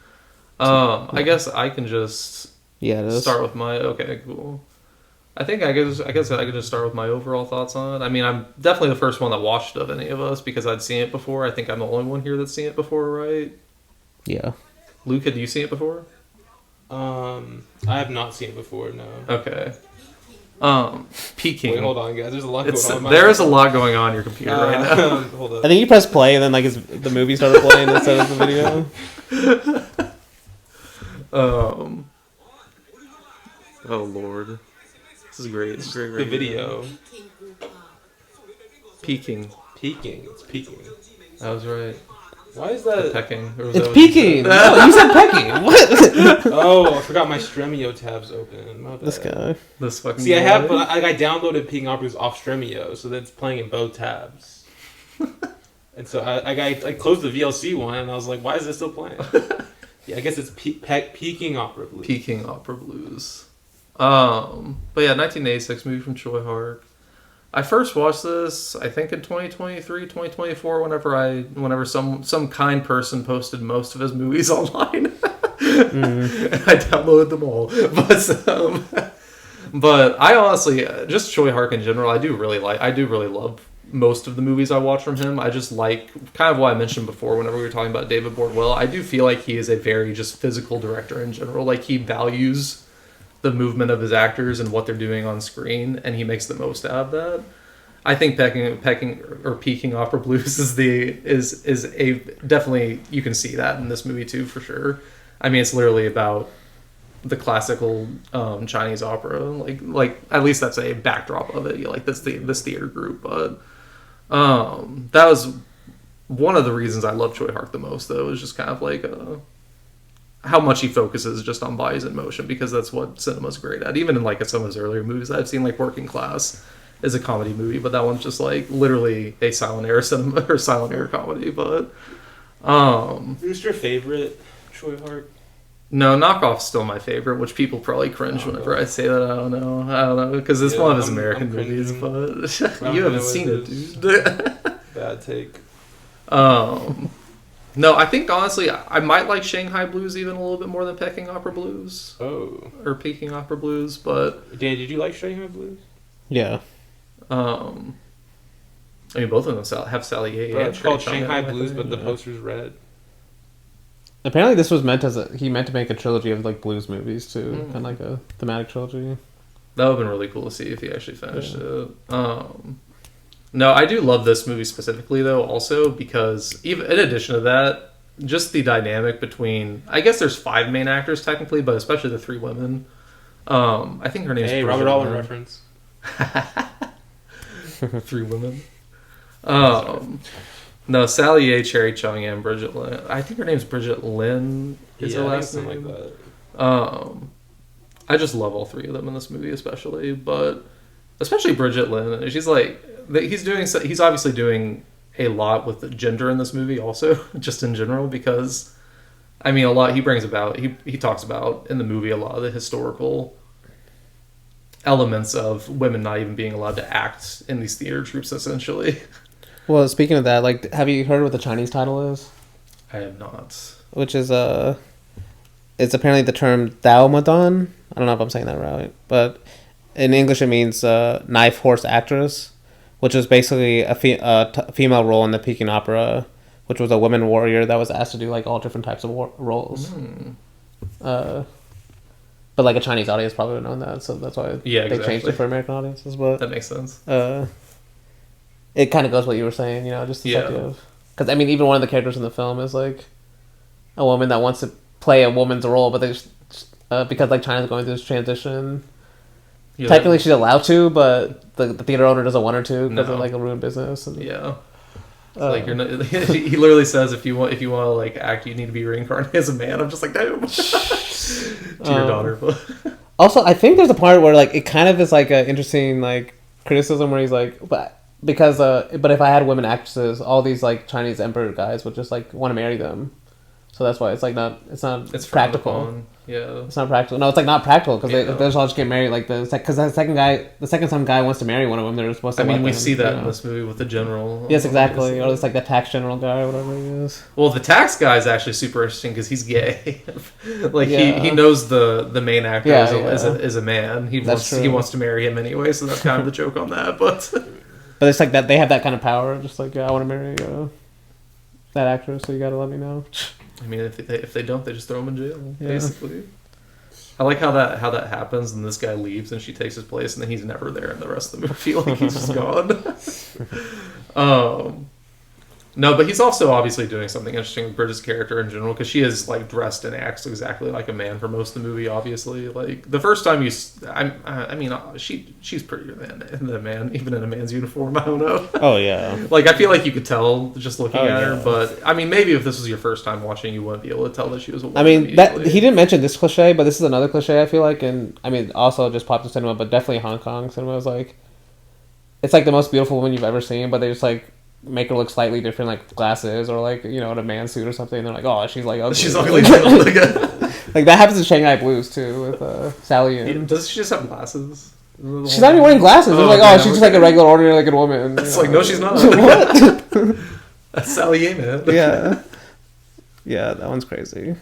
I guess I can just start with my. Okay, cool. I guess I could just start with my overall thoughts on it. I mean, I'm definitely the first one that watched of any of us because I'd seen it before. I think I'm the only one here that's seen it before, right? Yeah. Luke, had you seen it before? I have not seen it before, no. Okay. Peking. Wait, hold on, guys. There's a lot going on. There is a lot going on in your computer right now. Hold on. I think you press play and then like the movie started playing instead of the video. Oh Lord, this is great. It's great. The video. Peking. It's peaking. I was right. Why is that? Pecking. Or was It's that peaking. No, you said pecking. What? Oh, I forgot my Stremio tab's open. My bad. This guy. This fucking. See, guy. but I downloaded Peking Opera Blues off Stremio, so that's playing in both tabs. And so I closed the VLC one, and I was like, why is this still playing? Yeah, I guess it's Peking Opera Blues. Peking Opera Blues. But yeah, 1986 movie from Tsui Hark. I first watched this, I think in 2023, 2024, whenever some kind person posted most of his movies online. I downloaded them all. But I honestly, just Tsui Hark in general, I do really love most of the movies I watch from him. I just like, kind of what I mentioned before whenever we were talking about David Bordwell, I do feel like he is a very just physical director in general. Like, he values the movement of his actors and what they're doing on screen, and he makes the most out of that. I think Peking Opera Blues is a definitely, you can see that in this movie too, for sure. I mean, it's literally about the classical Chinese opera, like at least that's a backdrop of it. Like this theater group, but that was one of the reasons I love Tsui Hark the most, though, is just kind of like how much he focuses just on bodies in motion, because that's what cinema's great at. Even in like some of his earlier movies I've seen, like Working Class is a comedy movie, but that one's just like literally a silent era cinema or silent era comedy. But who's your favorite Tsui Hark? No, Knockoff's still my favorite, which people probably cringe whenever I say that. I don't know, because it's one of his American movies, but you haven't seen it, dude. Bad take. No, I think honestly, I might like Shanghai Blues even a little bit more than Peking Opera Blues. Oh. Or Peking Opera Blues, but Dan, did you like Shanghai Blues? Yeah. I mean, both of them have Sally Ye. Bro, it's called Shanghai Blues, but the poster's red. Apparently, this was he meant to make a trilogy of like blues movies too, kind of like a thematic trilogy. That would have been really cool to see if he actually finished it. No, I do love this movie specifically, though, also because even in addition to that, just the dynamic between, I guess there's 5 main actors technically, but especially the 3 women. I think her name's Robert Altman reference. 3 women. No, Sally Ye, Cherry Chung, and Bridget Lin. I think her name's Bridget Lin. Is her last name? Like that. I just love all 3 of them in this movie, but especially Bridget Lin. She's like, he's obviously doing a lot with the gender in this movie, also, just in general, because I mean, a lot he brings about. He talks about in the movie a lot of the historical elements of women not even being allowed to act in these theater troupes, essentially. Well, speaking of that, like, have you heard what the Chinese title is? I have not. Which is it's apparently the term Dao Madan. I don't know if I'm saying that right, but in English it means knife horse actress, which is basically a female role in the Peking Opera, which was a woman warrior that was asked to do like all different types of roles. But like a Chinese audience probably would have known that, so that's why they changed it for American audiences. But that makes sense. It kind of goes what you were saying, you know, just the idea of, because I mean, even one of the characters in the film is like a woman that wants to play a woman's role, but they just because like China's going through this transition. Yeah. Technically, she's allowed to, but the theater owner doesn't want her to because of like a ruined business. And, like you're not, he literally says if you want to like act, you need to be reincarnated as a man. I'm just like, damn. To your daughter. But also, I think there's a part where like it kind of is like an interesting like criticism where he's like, but if I had women actresses, all these like Chinese emperor guys would just like want to marry them. So that's why it's not practical. Yeah, it's not practical. No, it's like not practical because they're all just get married. Like the second some guy wants to marry one of them, they're supposed to. I mean, we see that in this movie with the general. Yes, exactly. Or it's like the tax general guy or whatever he is. Well, the tax guy is actually super interesting because he's gay. Like he knows the main actor is a man. He wants to marry him anyway. So that's kind of the joke on that. But it's like that they have that kind of power. Just like I want to marry that actress, so you got to let me know. I mean, if they don't, they just throw him in jail, basically. I like how that happens, and this guy leaves, and she takes his place, and then he's never there in the rest of the movie. Like, he's just gone. No, but he's also obviously doing something interesting with Bridget's character in general, because she is like dressed and acts exactly like a man for most of the movie. Obviously, like the first time she's prettier than a man, even in a man's uniform. I don't know. Oh yeah. Like I feel like you could tell just looking at her, but I mean, maybe if this was your first time watching, you wouldn't be able to tell that she was a woman. I mean, that he didn't mention this cliche, but this is another cliche I feel like, and I mean, also just popular cinema, but definitely Hong Kong cinema is like, it's like the most beautiful woman you've ever seen, but they just like make her look slightly different, like glasses or like, you know, in a man suit or something, and they're like, oh, she's like ugly. She's ugly. Like that happens in Shanghai Blues too with Sally Yoon. Does she just have glasses? She's not even wearing glasses. Oh, It's like, damn, she's just like a regular, ordinary, like a woman. It's like, no, she's not. What? That's Sally Ye, man. Yeah. Yeah, that one's crazy.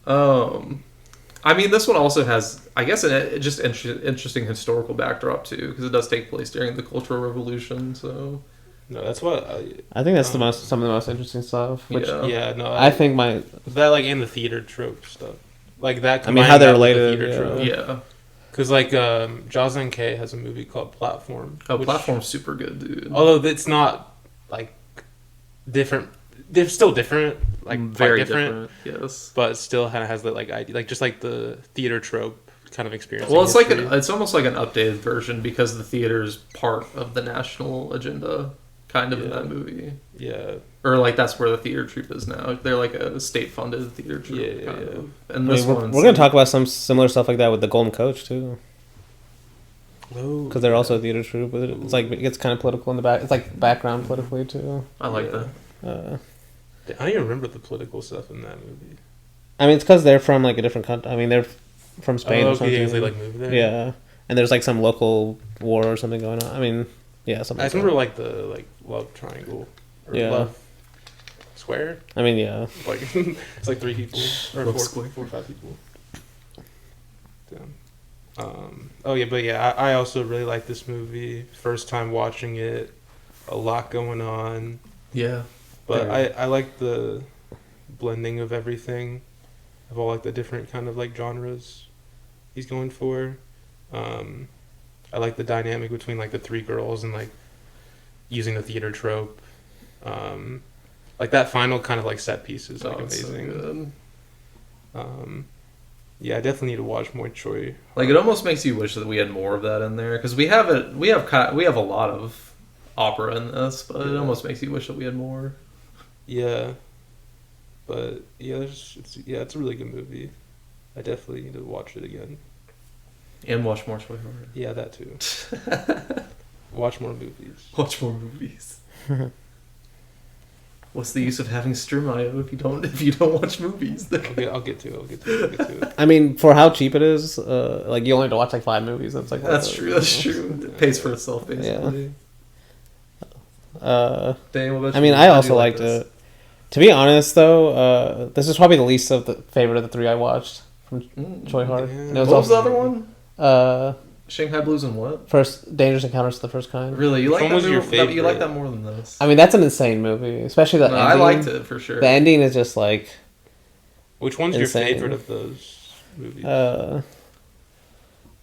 I mean, this one also has, I guess, just interesting historical backdrop too, because it does take place during the Cultural Revolution. So, No, that's what I think that's some of the most interesting stuff. Which yeah. I think that like in the theater trope stuff, like that. I mean, how they're related. Theater trope. Yeah. Because like Jaws K has a movie called Platform. Oh, Platform's super good, dude. Although it's not like different. They're still different, like Very quite different. Yes. But still kind of has that like idea, like just like the theater trope kind of experience. Well, it's like it's almost like an updated version because the theater is part of the national agenda, kind of in that movie. Yeah. Or like that's where the theater troupe is now. They're like a state-funded theater troupe. Yeah. Of. And this we're going to talk about some similar stuff like that with the Golden Coach too. Because they're also a theater troupe. But it's like it gets kind of political in the back. It's like background politically too. I like that. I don't even remember the political stuff in that movie. I mean, it's because they're from like a different country. I mean, they're from Spain or something. Yeah, they like moved there. Yeah, and there's like some local war or something going on. I mean, yeah, something. I just remember like the love triangle. Or love square. I mean, yeah. Like it's like 3 people or Love 4 or 5 people. Damn. But I also really like this movie. First time watching it, a lot going on. Yeah. But I like the blending of everything, of all like the different kind of like genres he's going for. I like the dynamic between like the 3 girls and like using the theater trope. Like that final kind of like set piece is like amazing. So good. Yeah, I definitely need to watch more Tsui. Like it almost makes you wish that we had more of that in there because we have a lot of opera in this, but it almost makes you wish that we had more. Yeah, but yeah, it's a really good movie. I definitely need to watch it again. And watch more Tsui Hark. Yeah, that too. Watch more movies. Watch more movies. What's the use of having Sturmayo if you don't watch movies? I'll get to it. I mean, for how cheap it is, like you only have to watch like 5 movies. That's like That's true. It pays for itself basically. Dang, what about you? I also liked it. To be honest, though, this is probably the least of the favorite of the 3 I watched from Tsui Hark. Yeah. What was the other one? Shanghai Blues and what? First Dangerous Encounters of the First Kind. Really, you like that? Was your favorite? You like that more than this? I mean, that's an insane movie, especially the ending. I liked it for sure. The ending is just like. Which one's insane. your favorite of those movies?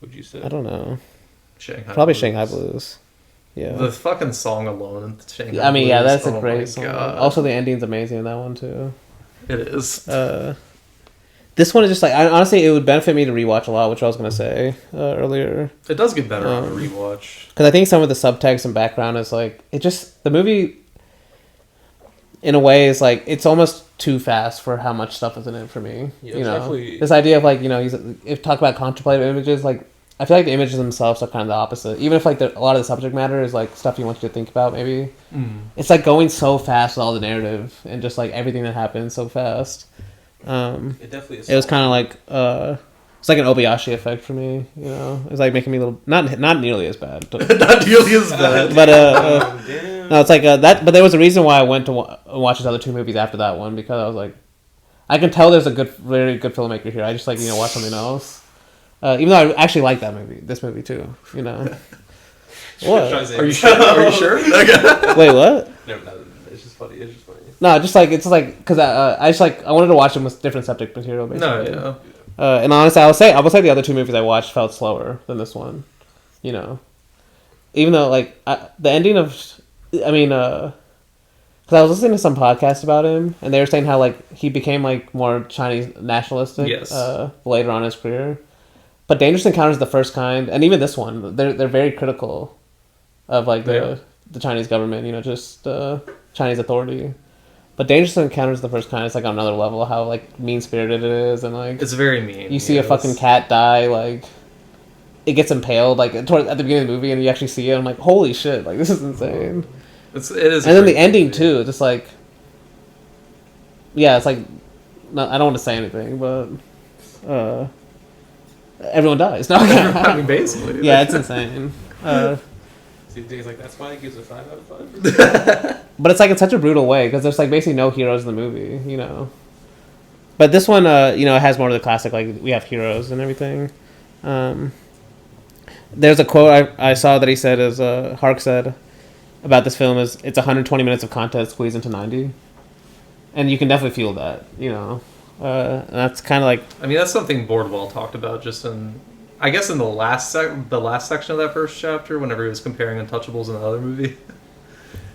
Would you say? I don't know. Probably Blues. Shanghai Blues. Yeah. The fucking song alone in Shanghai I mean, Blues, yeah, that's a great song. God. Also, the ending's amazing in that one too. It is. This one is just like honestly, it would benefit me to rewatch a lot, which I was gonna say earlier. It does get better on a rewatch because I think some of the subtext and background is like the movie. In a way, is like it's almost too fast for how much stuff is in it for me. Yeah, you know, definitely. This idea of like if talk about contemplative images, like I feel like the images themselves are kind of the opposite. Even if like a lot of the subject matter is like stuff you want you to think about, maybe it's like going so fast with all the narrative and just like everything that happens so fast. It definitely is. It was kind of like it's like an Obayashi effect for me. You know, it's like making me a little not nearly as bad. Not nearly as bad. But no, it's like that. But there was a reason why I went to watch his other 2 movies after that one because I was like, I can tell there's a very good filmmaker here. I just like watch something else. Even though I actually like this movie too. You know. What? Are you sure? Are you sure? Wait, what? No, it's just funny. No, just like it's like because I wanted to watch them with different subject material basically. No, yeah. And honestly, I will say the other 2 movies I watched felt slower than this one. You know, even though like the ending of, I mean, because I was listening to some podcast about him and they were saying how like he became like more Chinese nationalistic later on in his career. But Dangerous Encounters of the First Kind and even this one, they're very critical of like the Chinese government. You know, just Chinese authority. But Dangerous Encounters of the First Kind is like on another level, how like mean spirited it is, and like it's very mean. You see a fucking cat die, like it gets impaled, like at the beginning of the movie, and you actually see it. I'm like, holy shit! Like this is insane. It is, and then the ending too, just like it's like I don't want to say anything, but everyone dies. No, I mean, basically. yeah, it's insane. See, Dave's like, that's why it gives a 5 out of 5. But it's like in such a brutal way because there's like basically no heroes in the movie, you know. But this one, you know, has more of the classic, like we have heroes and everything. There's a quote I saw that he said is Hark said about this film is it's 120 minutes of content squeezed into 90, and you can definitely feel that, you know. And that's kind of like, I mean, that's something Bordwell talked about just in, I guess, in the last section of that first chapter, whenever he was comparing Untouchables and the other movie.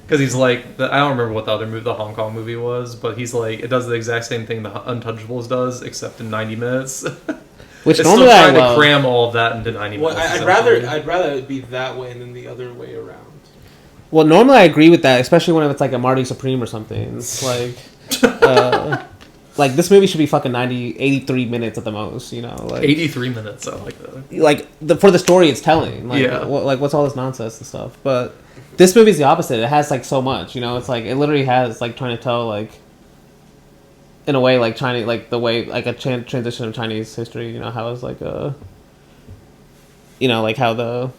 Because he's like, I don't remember what the other movie, the Hong Kong movie was, but he's like, it does the exact same thing the Untouchables does, except in 90 minutes. which it's normally still I trying to love. cram all of that into 90 Well, minutes. I'd rather it be that way than the other way around. Well, normally I agree with that, especially when it's like a Marty Supreme or something. It's like this movie should be fucking 83 minutes at the most, you know. Like 83 minutes, I like that. like for the story it's telling. Like, Yeah. like what's all this nonsense and stuff. But this movie's the opposite. It has like so much, you know. It's like it literally has like trying to tell like in a way like Chinese, like the way like a transition of Chinese history. You know how it's like you know, like how the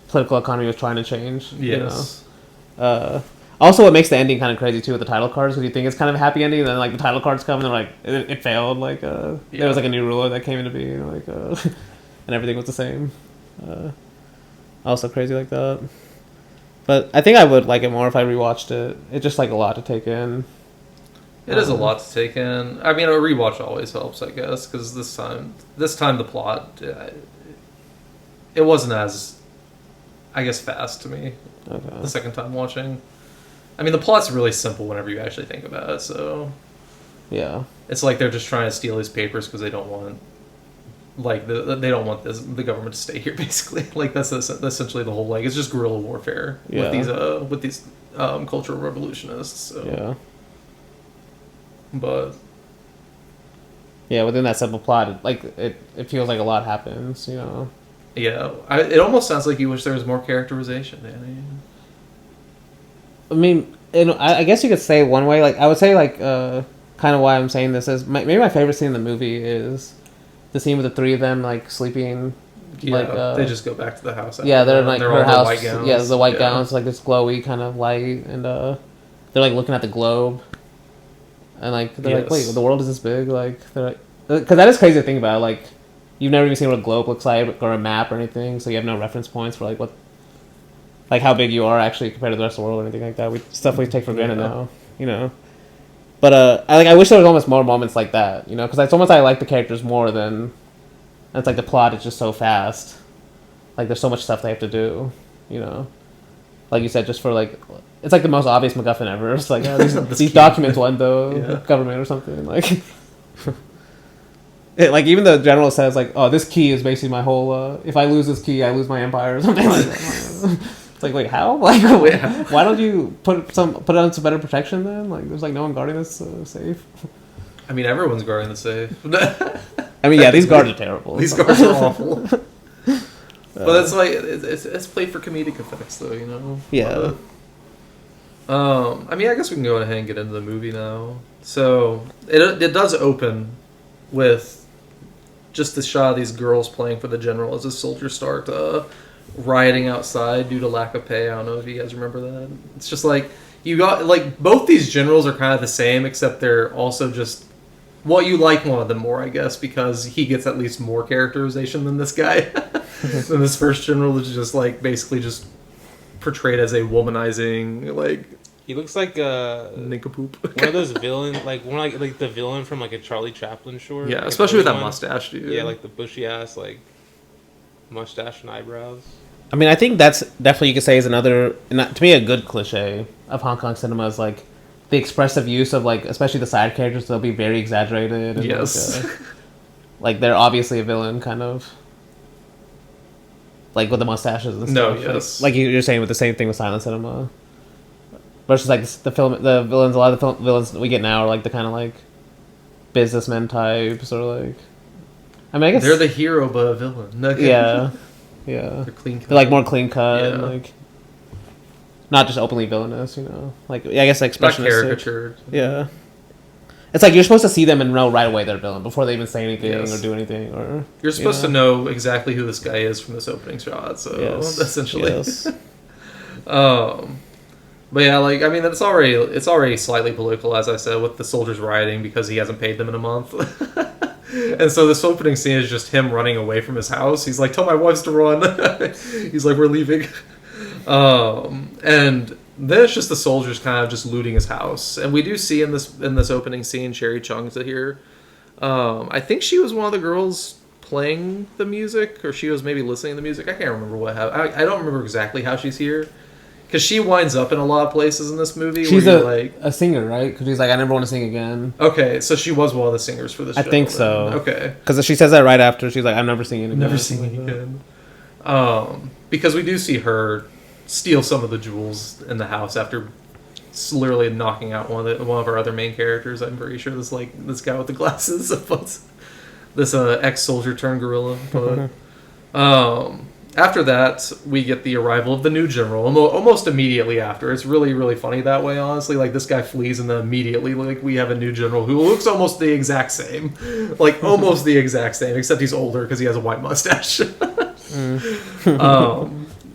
political economy was trying to change. Yes. You know? Also, what makes the ending kind of crazy too with the title cards, because you think it's kind of a happy ending, and then like the title cards come and they're like it failed. Like there was like a new ruler that came into being, like and everything was the same. Also crazy like that. But I think I would like it more if I rewatched it. It's just like a lot to take in. It is a lot to take in. I mean, a rewatch always helps, I guess, because this time the plot, it wasn't as, I guess, fast to me. Okay. The second time watching. I mean, the plot's really simple whenever you actually think about it, so... Yeah. It's like they're just trying to steal his papers because they don't want... Like, they don't want the government to stay here, basically. Like, that's essentially the whole... Like, it's just guerrilla warfare with these cultural revolutionists, so... Yeah. But... Yeah, within that simple plot, it feels like a lot happens, you know? Yeah, it almost sounds like you wish there was more characterization, Danny. I mean, I guess you could say one way, like, I would say, like, kind of why I'm saying this is, maybe my favorite scene in the movie is the scene with the three of them, like, sleeping, Yeah, like, they just go back to the house. Yeah, they're in, like, they're her all in house. white gowns. Yeah, the white gowns, like, this glowy kind of light, and, they're, like, looking at the globe, and, like, they're like, wait, the world is this big? Like, they're like, because that is crazy to think about, like, you've never even seen what a globe looks like, or a map or anything, so you have no reference points for, like, what, like, how big you are actually compared to the rest of the world or anything like that. Stuff we take for granted now, you know? But, I wish there was almost more moments like that, you know? Because it's almost I like the characters more than... It's like the plot is just so fast. Like, there's so much stuff they have to do, you know? Like you said, just for, like... It's like the most obvious MacGuffin ever. It's like, these documents went the government or something, like... Like, even the general says, like, oh, this key is basically my whole, if I lose this key, I lose my empire or something like that. It's like, wait, how? Like, why don't you put on some better protection then? Like, there's, like, no one guarding this safe. I mean, everyone's guarding the safe. I mean, yeah, these guards are terrible. These guards are awful. But it's like, it's played for comedic effects, though, you know? Yeah. I mean, I guess we can go ahead and get into the movie now. So, it does open with just the shot of these girls playing for the general as the soldiers start rioting outside due to lack of pay. I don't know if you guys remember that. It's just like, you got, like, both these generals are kind of the same, except they're also just, well, you like one of them more, I guess, because he gets at least more characterization than this guy. Than this first general, which is just, like, basically just portrayed as a womanizing, like... He looks like nincompoop. one of those villains, like the villain from like a Charlie Chaplin short. Yeah, like especially with that mustache, dude. Yeah, like the bushy ass like mustache and eyebrows. I mean, I think that's definitely, you could say, is another, to me, a good cliche of Hong Kong cinema is, like, the expressive use of, like, especially the side characters, they'll be very exaggerated. And, yes. like, they're obviously a villain, kind of. Like, with the mustaches and stuff. No, yes. Like you're saying with the same thing with silent cinema. Versus, like, the villains, a lot of the villains we get now are, like, the kind of, like, businessmen types, or, like... I mean, I guess... They're the hero, but a villain. Okay. Yeah. Yeah. They're clean cut. They're, like, more clean cut, Yeah. and, like... Not just openly villainous, you know? Like, I guess, like, Not expressionistic. caricatured. Yeah. It's like you're supposed to see them and know right away they're villain before they even say anything Yes. or do anything. Or You're supposed to know exactly who this guy is from this opening shot. So essentially, Yes. But yeah, like I mean, it's already slightly political, as I said, with the soldiers rioting because he hasn't paid them in a month. And so this opening scene is just him running away from his house. He's like, "Tell my wives to run." He's like, "We're leaving." And then it's just the soldiers kind of just looting his house, and we do see in this opening scene Cherry Chung's here. I think she was one of the girls playing the music, or she was maybe listening to the music. I can't remember what happened. I don't remember exactly how she's here. Because she winds up in a lot of places in this movie. She's where you're a singer, right? Because he's like, I never want to sing again. Okay, so she was one of the singers for this show. I think so. Okay. Because she says that right after. She's like, I'm never singing again. Never singing again. Because we do see her steal some of the jewels in the house after literally knocking out one of our other main characters. I'm pretty sure this guy with the glasses, this ex-soldier turned gorilla. But, after that, we get the arrival of the new general, almost immediately after. It's really, really funny that way, honestly. Like, this guy flees, and then immediately, like, we have a new general who looks almost the exact same. Like, almost the exact same, except he's older because he has a white mustache.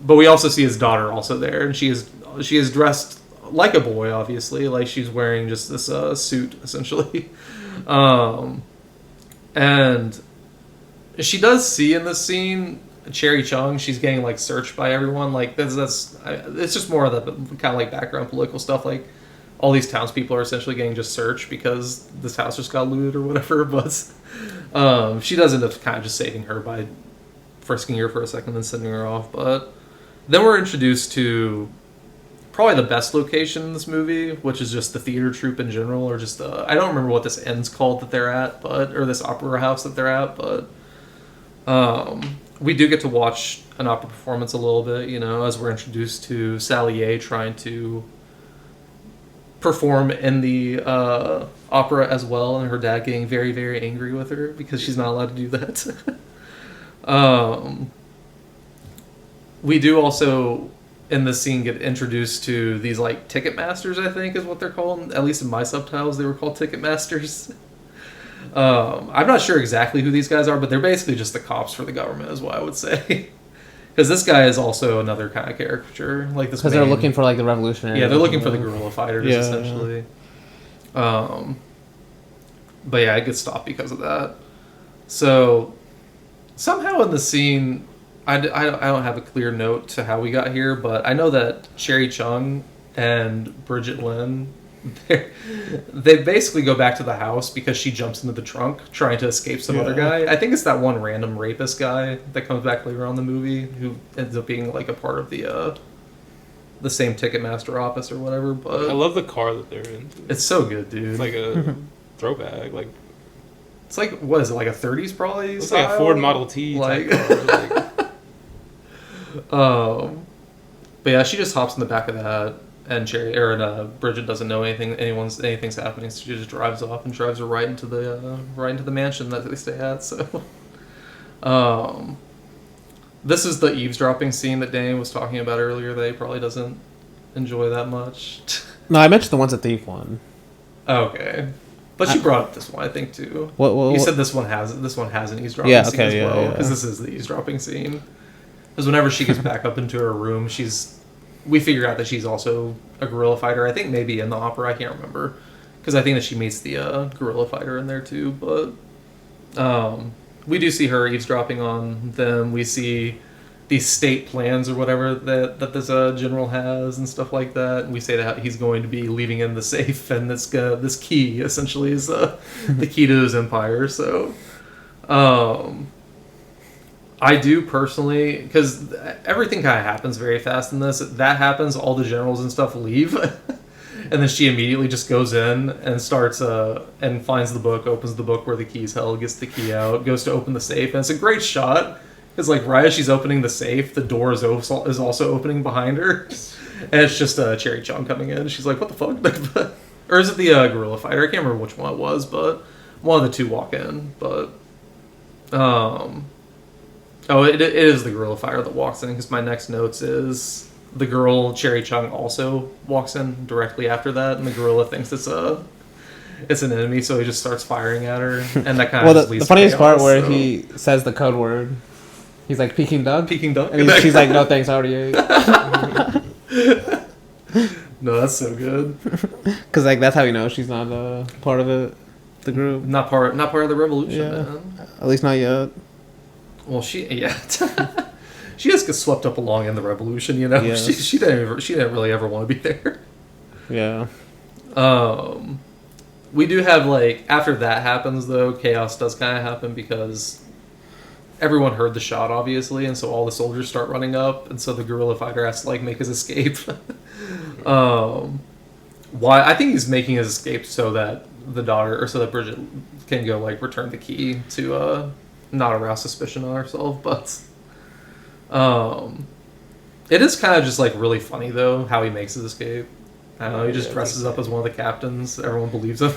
But we also see his daughter also there, and she is dressed like a boy, obviously. Like, she's wearing just this suit, essentially. And she does see in this scene Cherry Chung. She's getting like searched by everyone. Like it's just more of the kind of like background political stuff. Like all these townspeople are essentially getting just searched because this house just got looted or whatever. But she does end up kind of just saving her by frisking her for a second and sending her off. But then we're introduced to probably the best location in this movie, which is just the theater troupe in general, or just I don't remember what this end's called that they're at, or this opera house that they're at, but we do get to watch an opera performance a little bit, as we're introduced to Salier trying to perform in the opera as well, and her dad getting very, very angry with her because she's not allowed to do that. We do also, in this scene, get introduced to these, like, ticket masters, I think is what they're called. At least in my subtitles, they were called ticket masters. I'm not sure exactly who these guys are, but they're basically just the cops for the government, is what I would say. Because this guy is also another kind of caricature, like this. Because they're looking for like the revolutionary. Yeah, they're looking for the guerrilla fighters, essentially. Yeah. But yeah, it gets stopped because of that. So somehow in the scene, I don't have a clear note to how we got here, but I know that Cherry Chung and Bridget Lin, they basically go back to the house because she jumps into the trunk trying to escape some other guy. I think it's that one random rapist guy that comes back later on in the movie who ends up being like a part of the same Ticketmaster office or whatever. But I love the car that they're in. It's so good, dude. It's like a throwback. Like it's like, what is it, like a 30s probably? It's like a Ford Model T type car. But yeah, she just hops in the back of that. And Bridget doesn't know anything's happening, so she just drives off and drives her right into the mansion that they stay at. So, this is the eavesdropping scene that Danny was talking about earlier that he probably doesn't enjoy that much. No, I mentioned the one's a thief one. Okay, but she brought up this one, I think, too. What? You said this one has an eavesdropping scene as well, because this is the eavesdropping scene. Because whenever she gets back up into her room, we figure out that she's also a guerrilla fighter. I think maybe in the opera, I can't remember, because I think that she meets the guerrilla fighter in there too. But we do see her eavesdropping on them. We see these state plans or whatever that this general has and stuff like that. And we say that he's going to be leaving in the safe, and this key essentially is the key to his empire. So. I do personally, because everything kind of happens very fast in this. That happens, all the generals and stuff leave, and then she immediately just goes in and starts and finds the book, opens the book where the key's held, gets the key out, goes to open the safe, and it's a great shot. Because like right as she's opening the safe, the door is also opening behind her, and it's just Cherry Chung coming in. She's like, "What the fuck?" Or is it the guerrilla fighter? I can't remember which one it was, but one of the two walk in. But Oh, it is the guerrilla fighter that walks in, because my next notes is the girl, Cherry Chung, also walks in directly after that, and the guerrilla thinks it's an enemy, so he just starts firing at her, and that kind Well, of the funniest part where he says the code word, he's like Peking duck, and she's like, no thanks, I already ate. No, that's so good. Because like that's how you know she's not part of the group. Not part of the revolution, Yeah. man. At least not yet. Well, she just gets swept up along in the revolution, you know. Yes. She didn't really ever want to be there. Yeah. We do have like after that happens though, chaos does kind of happen because everyone heard the shot obviously, and so all the soldiers start running up, and so the guerrilla fighter has to like make his escape. Why? I think he's making his escape so that so that Bridget can go like return the key to not arouse suspicion on herself, but it is kind of just like really funny though how he makes his escape. I don't know, he just dresses up as one of the captains. Everyone believes him.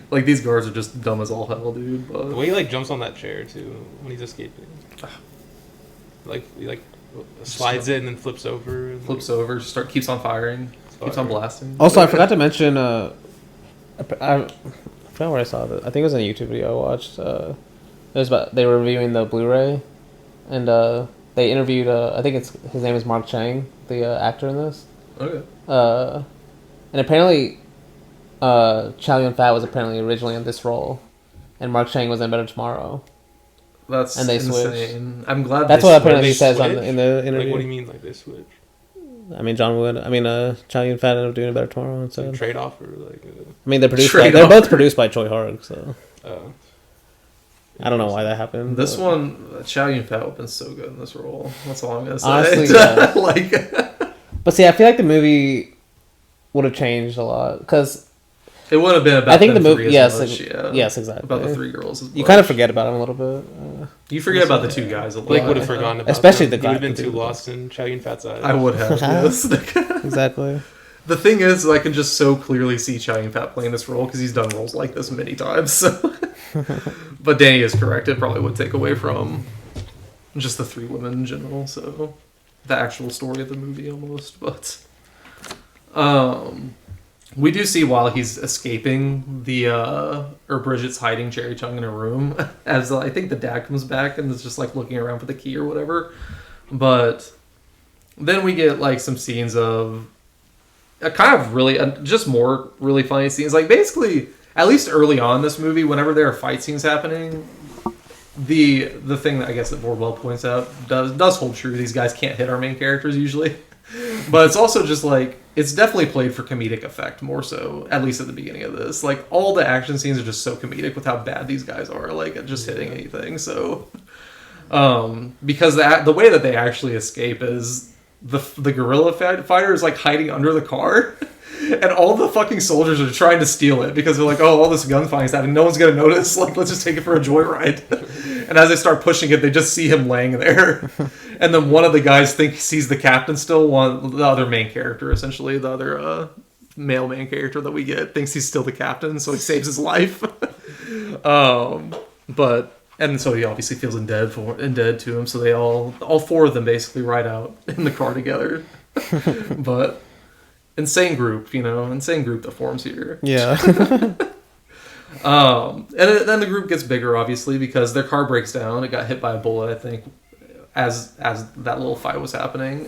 Like these guards are just dumb as all hell, dude. But The way he like jumps on that chair too when he's escaping, like he like slides it and then flips over. And, flips over, keeps on firing, keeps on blasting. Also, I forgot to mention. I forgot where I saw it. I think it was in a YouTube video I watched. They were reviewing the Blu-ray, and they interviewed. I think his name is Mark Chang, the actor in this. Okay. And apparently, Chow Yun-fat was apparently originally in this role, and Mark Chang was in Better Tomorrow. That's and they insane. switched. I'm glad that's they what apparently he switched. says in the interview. Like, what do you mean, like they switch? I mean, Chow Yun-fat ended up doing a Better Tomorrow instead. Like, trade off or like? I mean, they're both produced by Tsui Hark, so I don't know why that happened. This one, Chow Yun-fat would have been so good in this role. That's all I'm gonna say. Honestly, yeah. Like. But see, I feel like the movie would have changed a lot because it would have been about. I think the them movie, three yes, as much, yes, exactly. About the three girls. As You much. kind of forget about them a little bit. You forget about the two guys a lot. Blake would have forgotten about Especially them. the He guy. would have been too lost in Chow Yun-fat's eyes. I would have. Yes. Exactly. The thing is, I can just so clearly see Chow Yun-fat playing this role because he's done roles like this many times. So. But Danny is correct. It probably would take away from just the three women in general. So the actual story of the movie almost, but. We do see while he's escaping or Bridget's hiding Jerry Chung in a room as I think the dad comes back and is just like looking around for the key or whatever. But then we get like some scenes of a kind of really just more really funny scenes. Like basically, at least early on in this movie, whenever there are fight scenes happening, the thing that I guess that Bordwell points out does hold true. These guys can't hit our main characters usually. But it's also just like it's definitely played for comedic effect more so, at least at the beginning of this. Like all the action scenes are just so comedic with how bad these guys are, like at just hitting anything. So, because the way that they actually escape is the guerrilla fighter is like hiding under the car, and all the fucking soldiers are trying to steal it because they're like, oh, all this gunfighting's happening, no one's gonna notice. Like, let's just take it for a joyride. And as they start pushing it, they just see him laying there. And then one of the guys sees the captain still. The other main character, essentially, the other male main character that we get, thinks he's still the captain, so he saves his life. And so he obviously feels indebted to him. So they all four of them basically ride out in the car together. But insane group that forms here. Yeah. And then the group gets bigger, obviously, because their car breaks down. It got hit by a bullet, I think, as that little fight was happening.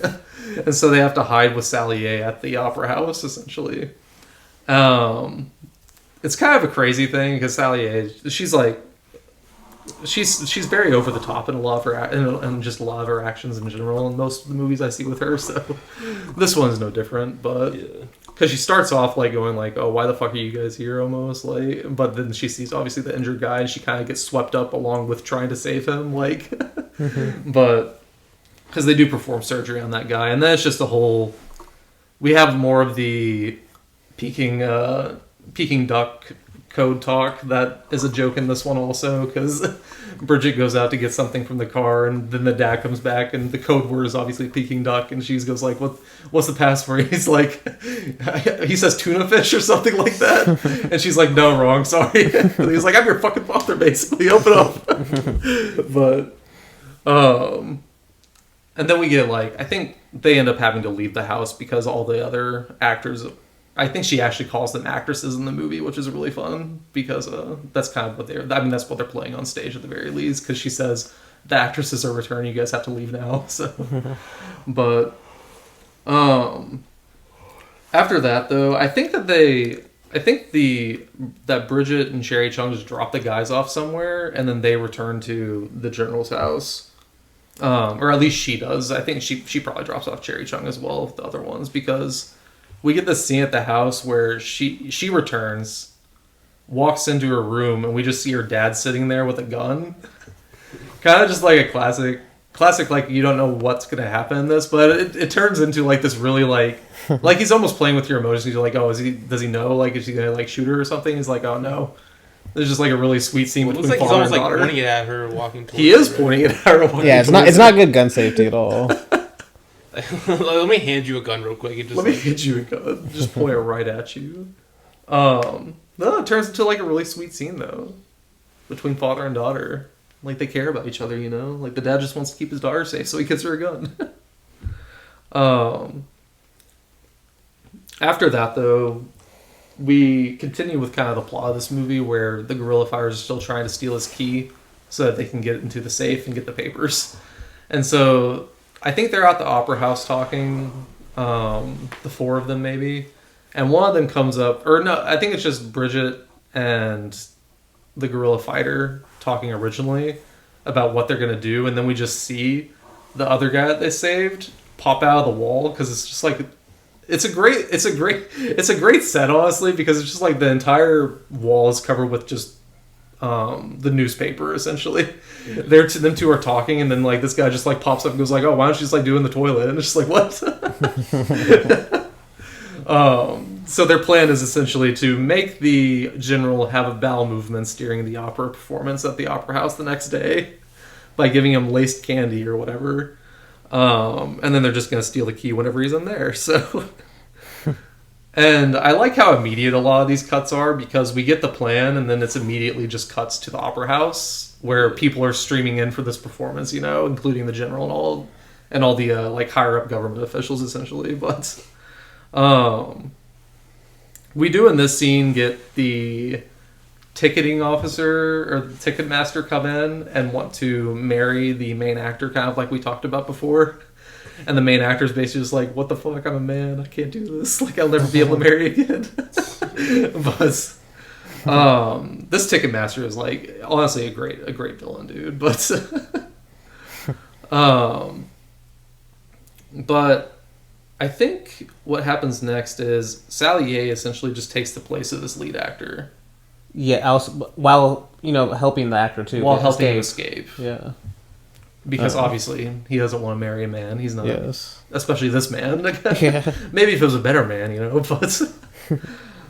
And so they have to hide with Sally A at the opera house, essentially. It's kind of a crazy thing because Sally A, she's very over the top in a lot of her and just a lot of her actions in general in most of the movies I see with her. So this one's no different, but. Yeah. Because she starts off like going like, oh, why the fuck are you guys here almost? Like, but then she sees obviously the injured guy and she kind of gets swept up along with trying to save him. Like, but because they do perform surgery on that guy. And then it's just we have more of the Peking duck code talk that is a joke in this one also because Bridget goes out to get something from the car and then the dad comes back and the code word is obviously Peking duck and she goes like, what's the password? He's like, he says tuna fish or something like that and she's like, no, wrong, sorry. And he's like, I'm your fucking father basically, open up. But and then we get like, I think they end up having to leave the house because all the other actors I think she actually calls them actresses in the movie, which is really fun because that's kind of what that's what they're playing on stage at the very least. Because she says the actresses are returning, you guys have to leave now. So, but after that though, I think that Bridget and Cherry Chung just drop the guys off somewhere, and then they return to the general's house. Or at least she does. I think she probably drops off Cherry Chung as well with the other ones, because we get this scene at the house where she returns, walks into her room, and we just see her dad sitting there with a gun. Kind of just like a classic like you don't know what's gonna happen in this, but it turns into like this really like he's almost playing with your emotions. You're like, oh, does he know? Like, is he gonna like shoot her or something? He's like, oh no. There's just like a really sweet scene between father and daughter. It looks like he's almost like pointing it at her, walking towards her. He is pointing it at her. Yeah, it's not good gun safety at all. Let me hand you a gun real quick. Let me hand you a gun. Just point it right at you. No, it turns into like a really sweet scene though, between father and daughter. Like they care about each other, you know. Like the dad just wants to keep his daughter safe, so he gets her a gun. After that though, we continue with kind of the plot of this movie where the guerrilla fighters are still trying to steal his key so that they can get into the safe and get the papers. And so I think they're at the opera house talking, the four of them maybe. And one of them comes up, or no, I think it's just Bridget and the guerrilla fighter talking originally about what they're going to do. And then we just see the other guy that they saved pop out of the wall, because it's just like, it's a great set, honestly, because it's just like the entire wall is covered with just the newspaper, essentially. Them two are talking, and then like this guy just like pops up and goes like, oh, why don't you just like do it in the toilet? And it's just like, what? So their plan is essentially to make the general have a bowel movement during the opera performance at the opera house the next day by giving him laced candy or whatever. And then they're just going to steal the key whenever he's in there. So, and I like how immediate a lot of these cuts are, because we get the plan and then it's immediately just cuts to the opera house where people are streaming in for this performance, you know, including the general and all the like higher up government officials essentially. But we do in this scene get the ticketing officer or the ticket master come in and want to marry the main actor, kind of like we talked about before. And the main actor is basically just like, what the fuck, I'm a man, I can't do this, like I'll never be able to marry again. But this ticket master is like honestly a great villain, dude. But but I think what happens next is Sally Ye essentially just takes the place of this lead actor. Yeah, while, you know, helping the actor too. While helping him escape. Yeah. Because obviously he doesn't want to marry a man. He's not. Yes. Especially this man. Yeah. Maybe if it was a better man, you know, but...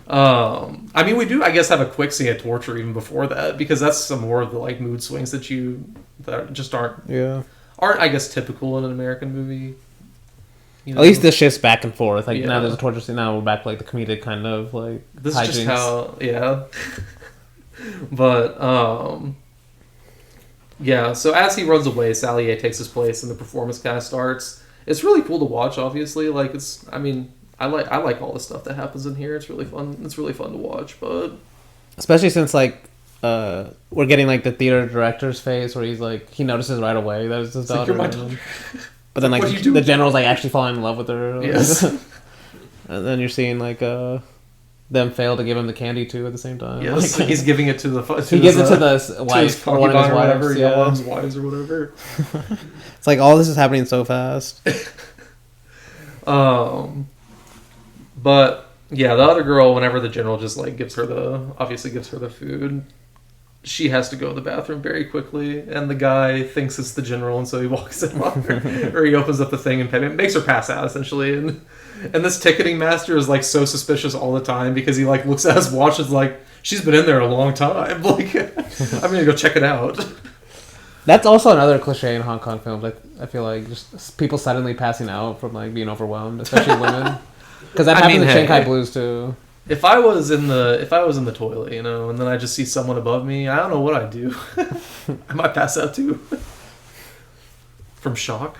I mean, we do, I guess, have a quick scene of torture even before that, because that's some more of the, like, mood swings that just aren't, I guess, typical in an American movie. You know? At least this shifts back and forth. Like, Yeah. now there's a torture scene, now we're back to, like, the comedic kind of, like, This hijinks. is just how, yeah. But, yeah, so as he runs away, Sally Ye takes his place and the performance kind of starts. It's really cool to watch, obviously. Like, I mean, I like all the stuff that happens in here. It's really fun. It's really fun to watch, but... Especially since, like, we're getting, like, the theater director's phase where he's, like, he notices right away that it's his daughter. Like, you're my daughter. But then, like, the general's, like, actually falling in love with her. Yes. And then you're seeing, like, them fail to give him the candy, too, at the same time. Yes, like, he's giving it to the... he gives it to the wife, to or one of his wives. whatever, Yeah. one of his wives or whatever. It's like, all this is happening so fast. But yeah, the other girl, whenever the general just like gives her the food, she has to go to the bathroom very quickly, and the guy thinks it's the general, and so he walks in on her, or he opens up the thing and makes her pass out essentially. And this ticketing master is like so suspicious all the time, because he like looks at his watch and is like, she's been in there a long time. Like, I'm gonna go check it out. That's also another cliche in Hong Kong films. Like, I feel like just people suddenly passing out from like being overwhelmed, especially women. Because that happened in Shanghai Blues too. If I was in the toilet, you know, and then I just see someone above me, I don't know what I'd do. I might pass out too. From shock.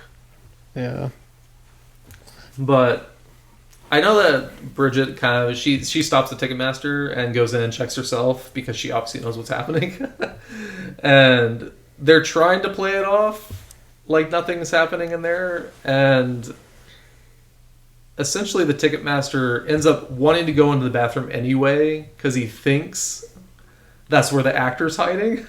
Yeah. But I know that Bridget kind of she stops at Ticketmaster and goes in and checks herself because she obviously knows what's happening, and they're trying to play it off like nothing's happening in there, and essentially the Ticketmaster ends up wanting to go into the bathroom anyway because he thinks that's where the actor's hiding.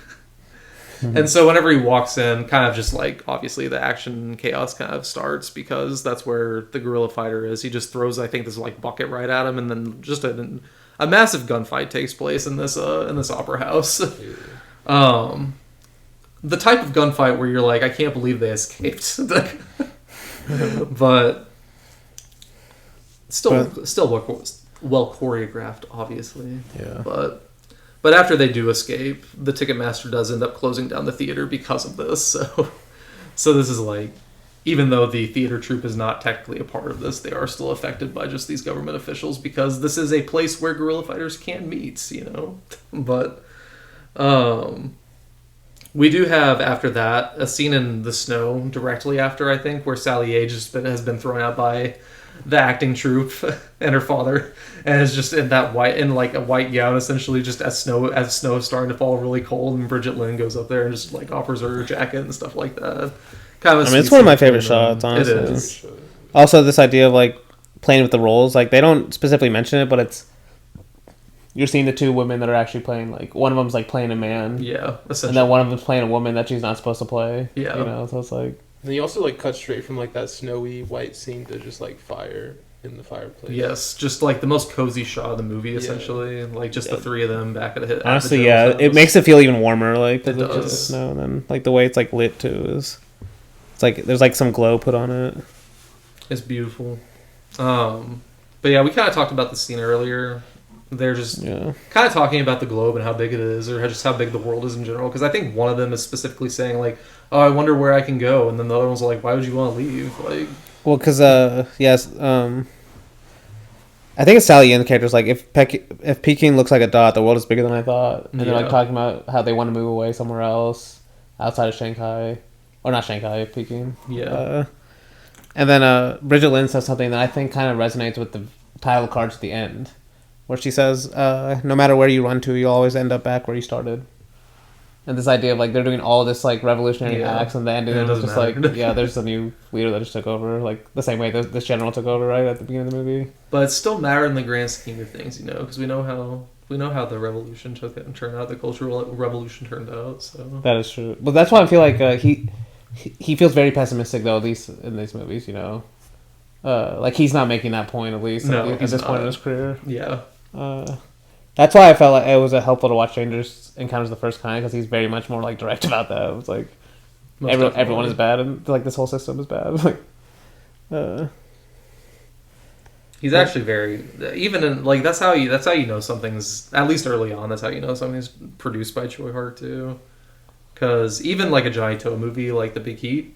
And so whenever he walks in, kind of just like, obviously the action chaos kind of starts because that's where the guerrilla fighter is. He just throws, I think, this like bucket right at him, and then just a massive gunfight takes place in this opera house. The type of gunfight where you're like, I can't believe they escaped. But still well choreographed, obviously. Yeah. But after they do escape, the Ticketmaster does end up closing down the theater because of this. So this is like, even though the theater troupe is not technically a part of this, they are still affected by just these government officials because this is a place where guerrilla fighters can meet, you know. But we do have, after that, a scene in the snow directly after, I think, where Sally Age has been thrown out by the acting troupe and her father, and is just in a white gown, essentially, just as snow is starting to fall really cold, and Bridget Lynn goes up there and just like offers her a jacket and stuff like that. It's one of my favorite shots, honestly. It is. Also, this idea of like playing with the roles, like they don't specifically mention it, but you're seeing the two women that are actually playing, like one of them's like playing a man, yeah, essentially, and then one of them's playing a woman that she's not supposed to play. Yeah, you know, so it's like. And you also like cut straight from like that snowy white scene to just like fire in the fireplace. Yes, just like the most cozy shot of the movie, essentially. Like just the three of them back at the honestly, it makes it feel even warmer. Like it does. Just snow, and then like the way it's like lit too is, it's like there's like some glow put on it. It's beautiful. But yeah, we kind of talked about the scene earlier. They're just kind of talking about the globe and how big it is, or just how big the world is in general. Because I think one of them is specifically saying like, "Oh, I wonder where I can go," and then the other one's like, "Why would you want to leave?" Like, well, because yes, I think it's Sally Ian, the character's like, if Peking looks like a dot, the world is bigger than I thought, and they're like talking about how they want to move away somewhere else outside of Shanghai, or not Shanghai, Peking. Yeah. And then Bridget Lynn says something that I think kind of resonates with the title cards at the end, where she says, no matter where you run to, you'll always end up back where you started. And this idea of like they're doing all this like revolutionary acts, and the ending is just matter. Like, there's a new leader that just took over, like the same way this general took over right at the beginning of the movie. But it still mattered in the grand scheme of things, you know, because we know how the revolution turned out, the cultural revolution turned out. So that is true. But that's why I feel like he feels very pessimistic though, at least in these movies, you know. Like he's not making that point at least at this point in his career. Yeah. That's why I felt like it was helpful to watch Dangerous Encounters of the First Kind, because he's very much more like direct about that. It was like everyone is bad, and like this whole system is bad. Like, he's actually very even in like that's how you know something's, at least early on, that's how you know something's produced by Tsui Hark too. Because even like a Johnny To movie like The Big Heat,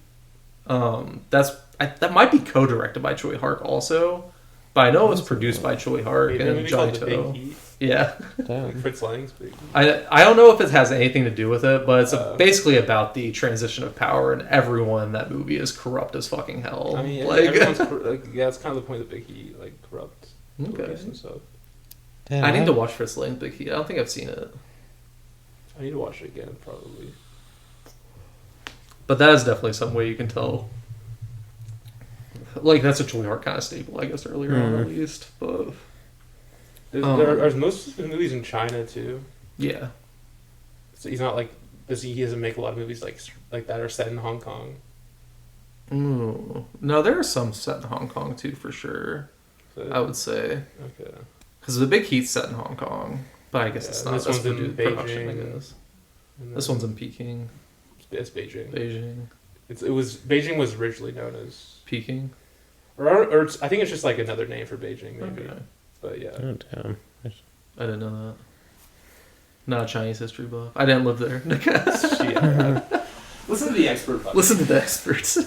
that might be co-directed by Tsui Hark also. But I know it was produced by Tsui Hark and Johnny To. Yeah. Like Fritz Lang's Big Heat. I don't know if it has anything to do with it, but it's basically about the transition of power, and everyone in that movie is corrupt as fucking hell. I mean, like, everyone's that's kind of the point of Big Heat, like corrupt. Okay. And stuff. I need to watch Fritz Lang's Big Heat. I don't think I've seen it. I need to watch it again, probably. But that is definitely some way you can tell. Like, that's a Tsui Hark kind of staple, I guess, earlier on at least. But there's most of his movies in China too. Yeah. So he's not like he doesn't make a lot of movies like that are set in Hong Kong. No, there are some set in Hong Kong too, for sure. So, I would say. Okay. Because The Big Heat's set in Hong Kong, but I guess it's not. This one's in production, Beijing. I guess. This one's in Peking. It's Beijing. Beijing was originally known as Peking. Or I think it's just like another name for Beijing, maybe. Okay. But yeah. Oh, damn. I didn't know that. Not a Chinese history buff. I didn't live there. Listen to the expert. Buddy. Listen to the experts.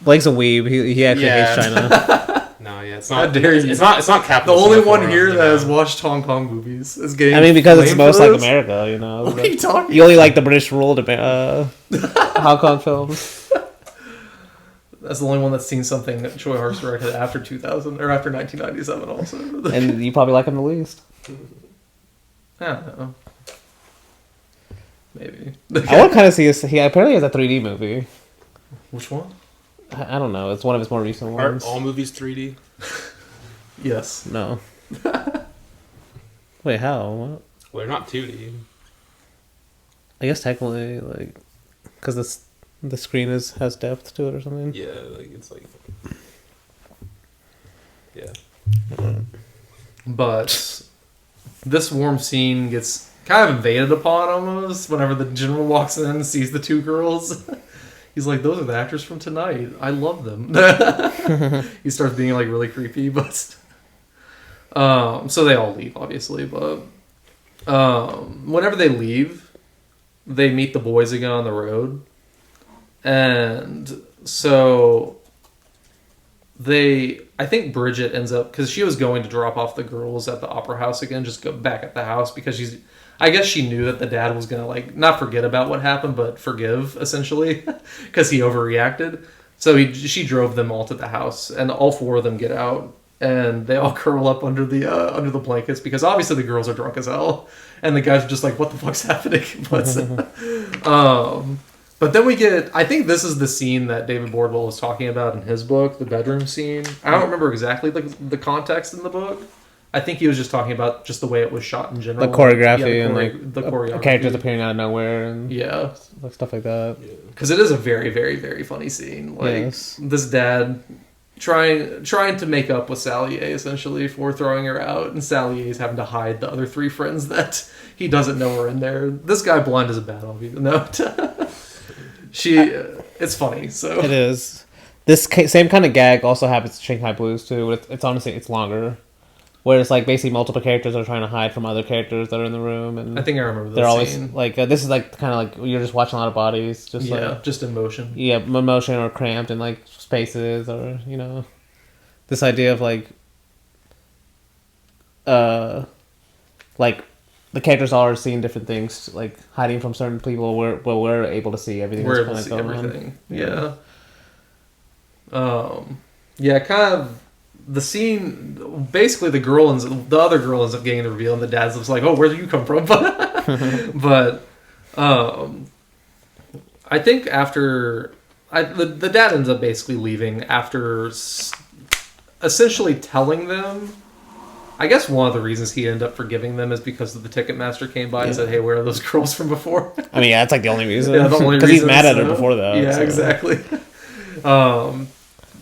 Blake's a weeb. He actually hates China. No, yeah, it's not. How dare you? It's not capital. The only one here that has watched Hong Kong movies is getting. I mean, because it's most like America, you know. What are you talking? You only like the British ruled Hong Kong films. as the only one that's seen something that Tsui Hark directed after 2000 or after 1997 also. And you probably like him the least. I don't know. Maybe. I want to kind of see this. He apparently has a 3D movie. Which one? I don't know. It's one of his more recent Are ones. all movies 3D? Yes. No. Wait, how? What? Well, they're not 2D. I guess technically, like, because the screen has depth to it or something. Yeah, like it's like. Yeah. But this warm scene gets kind of invaded upon almost whenever the general walks in and sees the two girls. He's like, those are the actors from tonight. I love them. He starts being like really creepy, but so they all leave obviously, but whenever they leave, they meet the boys again on the road. And so I think Bridget ends up, because she was going to drop off the girls at the opera house again, just go back at the house because I guess she knew that the dad was going to like not forget about what happened, but forgive essentially because he overreacted. So she drove them all to the house, and all four of them get out, and they all curl up under the blankets because obviously the girls are drunk as hell, and the guys are just like, "What the fuck's happening?" But then we get, I think this is the scene that David Bordwell was talking about in his book, the bedroom scene. I don't remember exactly the context in the book. I think he was just talking about just the way it was shot in general. The choreography Yeah, and like the choreography. characters appearing out of nowhere and Yeah. like stuff like that. Because it is a very, very, very funny scene. Like Yes. this dad trying to make up with Salier essentially for throwing her out, and Salier's having to hide the other three friends that he doesn't know are in there. This guy blind as a bat, I'll even note. It's funny. So It is. This same kind of gag also happens to Shanghai Blues too. It's honestly it's longer, where it's like basically multiple characters are trying to hide from other characters that are in the room, and I think I remember this they're always scene. like this is like kind of like you're just watching a lot of bodies, just Just in motion. emotion or cramped in like spaces, or this idea of like the characters are seeing different things, like hiding from certain people, where we're able to see everything. We're that's able to kinda see going everything. on. Yeah. Kind of the scene. Basically, the other girl ends up getting the reveal, and the dad's just like, "Oh, where do you come from?" But I think after the dad ends up basically leaving after essentially telling them. I guess one of the reasons he ended up forgiving them is because the Ticketmaster came by and said, "Hey, where are those girls from before?" I mean, yeah, that's like the only reason. Yeah, the only because he's reason, mad at her so- before that. Yeah, so. exactly.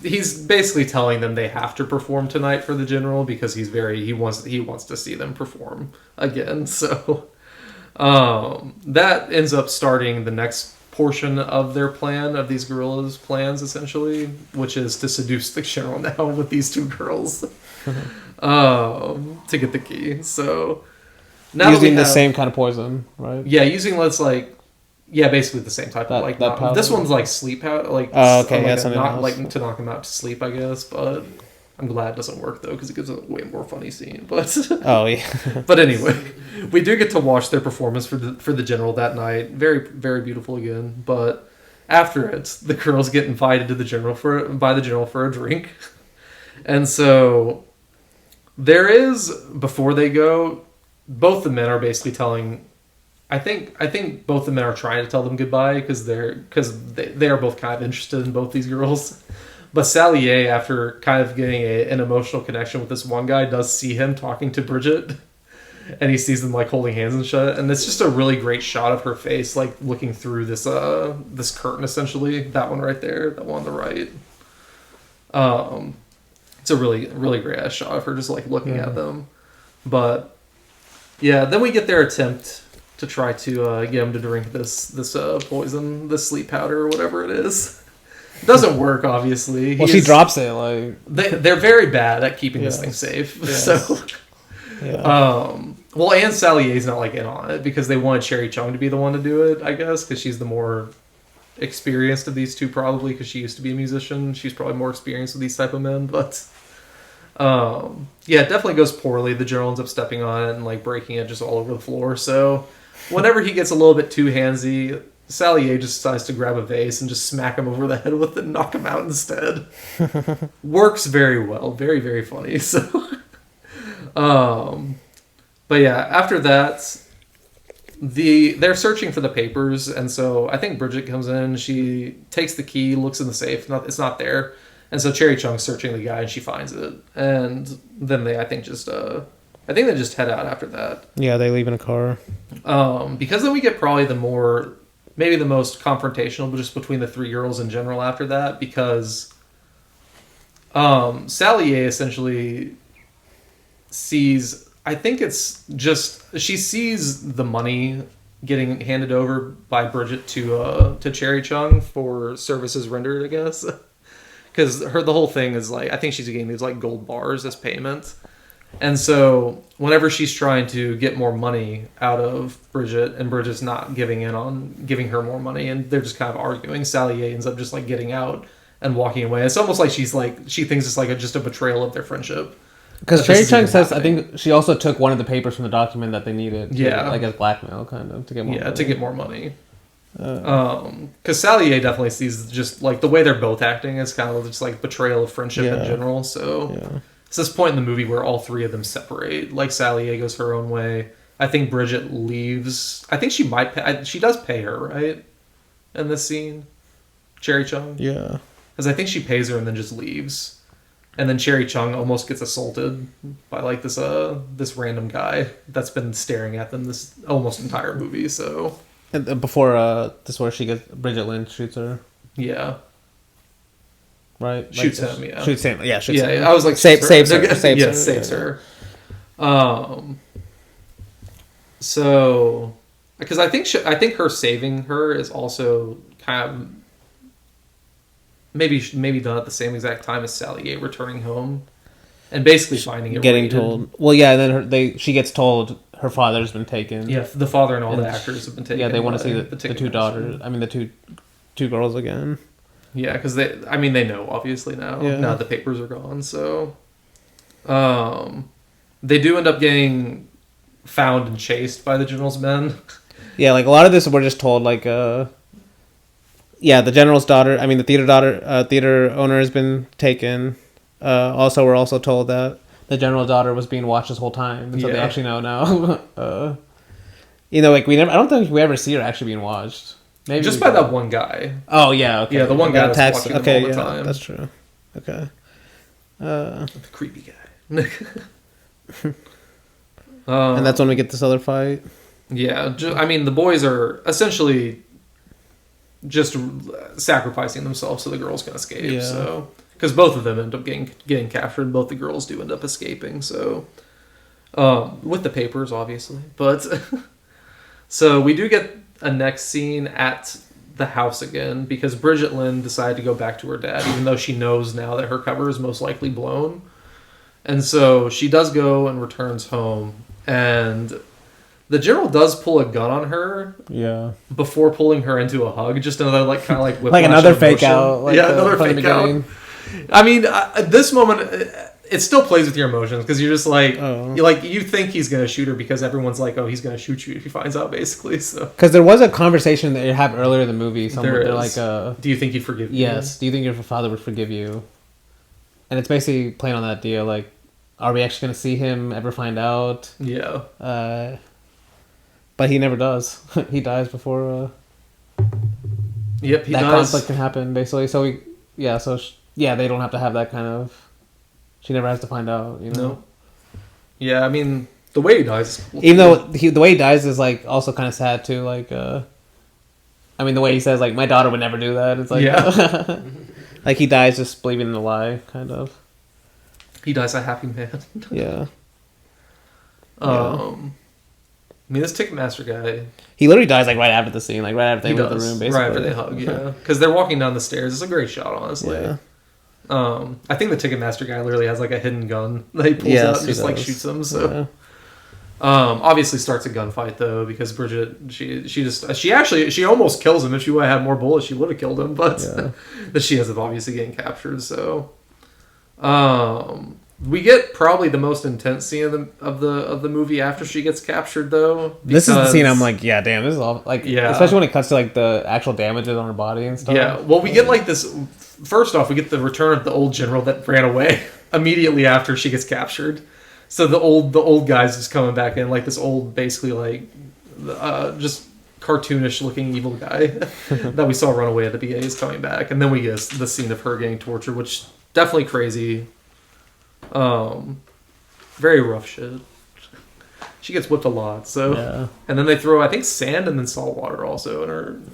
He's basically telling them they have to perform tonight for the general because he wants to see them perform again. So that ends up starting the next portion of their plan, of these gorillas' plans, essentially, which is to seduce the general now with these two girls to get the key. So now Using the same kind of poison, right? yeah, using basically the same type of that powder? this one's like sleep powder, like Oh, okay, like yeah, a, something not else. like to knock him out to sleep, I guess. But I'm glad it doesn't work though because it gives a way more funny scene. But Oh yeah. but anyway, we do get to watch their performance for the general that night. Very very beautiful again. But after it, the girls get invited to the general by the general for a drink, and so there is before they go. Both the men are basically telling. I think both the men are trying to tell them goodbye because they are both kind of interested in both these girls. But Salier, after kind of getting an emotional connection with this one guy, does see him talking to Bridget, and he sees them like holding hands and shit. And it's just a really great shot of her face, like looking through this curtain, essentially. That one right there, that one on the right. It's a really really great ass shot of her just like looking at them. But yeah, then we get their attempt to try to get him to drink this poison, this sleep powder or whatever it is. It doesn't work, obviously. Well, she drops it like. They're very bad at keeping this Yes. thing safe. Yes. So, Yeah. well, and Salier's not like in on it because they wanted Cherry Chung to be the one to do it, I guess, because she's the more experienced of these two, probably because she used to be a musician. She's probably more experienced with these type of men, but. Yeah, it definitely goes poorly. The general ends up stepping on it and like breaking it just all over the floor. So whenever he gets a little bit too handsy, Sally A just decides to grab a vase and just smack him over the head with it and knock him out instead. Works very well. Very, very funny. So, but yeah, after that, they're searching for the papers, and so I think Bridget comes in. She takes the key, looks in the safe. It's not there, and so Cherry Chung's searching the guy, and she finds it. And then they, I think they just head out after that. Yeah, they leave in a car. Because then we get probably maybe the most confrontational, but just between the three girls in general after that, because Sally A essentially sees, I think it's just, she sees the money getting handed over by Bridget to Cherry Chung for services rendered, I guess. Because the whole thing is like, I think she's getting these like gold bars as payment. And so whenever she's trying to get more money out of Bridget, and Bridget's not giving in on giving her more money, and they're just kind of arguing, Sally A ends up just like getting out and walking away. It's almost like she thinks it's like just a betrayal of their friendship. Because Cherry Chung says, I think she also took one of the papers from the document that they needed. Like as blackmail, kind of, to get more money. To get more money. Because Sally A definitely sees just like the way they're both acting is kind of just like betrayal of friendship in general. So it's this point in the movie where all three of them separate. Like Sally A goes her own way. I think Bridget leaves. I think she might pay. She does pay her, right? In this scene, Cherry Chung. Yeah. Because I think she pays her and then just leaves. And then Cherry Chung almost gets assaulted by like this random guy that's been staring at them this almost entire movie. So and before this, where Bridget Lynn shoots her. Yeah. Right. Shoots him. Yeah. Shoots him. Yeah. Shoots him. Yeah. I was like saves her. Saves her. So, because I think her saving her is also kind of maybe done at the same exact time as Sally A returning home, and basically finding it. Getting raided. told. Well, yeah, and then she gets told her father's been taken. Yeah, the father and all the actors have been taken. Yeah, they want to see the two daughters. I mean, the two girls again. Yeah, because they know obviously now. Yeah. Now the papers are gone, so they do end up getting found and chased by the general's men. Yeah, like a lot of this we're just told like the general's daughter, the theater owner has been taken. Also we're also told that the general's daughter was being watched this whole time, and so they actually know now. Like I don't think we ever see her actually being watched. Maybe just by that one guy. Oh yeah, okay. Yeah, the one guy that's watching them all the time. That's true. Okay. The creepy guy. And that's when we get this other fight. Yeah, the boys are essentially just sacrificing themselves so the girls can escape. Yeah. So, because both of them end up getting captured, and both the girls do end up escaping. So, with the papers, obviously, but so we do get a next scene at the house again because Bridget Lynn decided to go back to her dad, even though she knows now that her cover is most likely blown. And so she does go and returns home, and the general does pull a gun on her. Yeah. Before pulling her into a hug, just another kind of whiplash like another fake out. Another fake out. At this moment, it still plays with your emotions because you're just you think he's gonna shoot her because everyone's like, oh, he's gonna shoot you if he finds out, basically. So because there was a conversation that you have earlier in the movie. They're like, do you think he'd forgive you? Yes. Do you think your father would forgive you? And it's basically playing on that deal, like, are we actually going to see him ever find out? Yeah. But he never does. He dies before Yep, he that dies. conflict can happen, basically. So, they don't have to have that kind of... She never has to find out, No. Yeah, the way he dies is cool. Even though the way he dies is, also kind of sad, too. The way he says, my daughter would never do that. It's like... Yeah. He dies just believing in the lie, kind of. He dies a happy man. Yeah. This Ticketmaster guy... He literally dies, right after the scene. Right after they leave the room, basically. Right after they hug, yeah. Because they're walking down the stairs. It's a great shot, honestly. Yeah. I think the Ticketmaster guy literally has, a hidden gun that he pulls out and just, shoots them, so... Yeah. Obviously starts a gunfight though because Bridget she almost kills him. If she would have had more bullets she would have killed him, but that she ends up obviously getting captured. So We get probably the most intense scene of the movie after she gets captured, though. This is the scene I'm like, yeah, damn, this is all like, Yeah. especially when it cuts to like the actual damages on her body and stuff. Yeah, well, we get like this. First off, we get the return of the old general that ran away immediately after she gets captured. So the old guy's just coming back in, like this old, basically like just cartoonish looking evil guy that we saw run away at the BA is coming back, and then we get the scene of her getting tortured, which definitely crazy. Very rough shit. She gets whipped a lot, so Yeah. and then they throw, I think, sand and then salt water also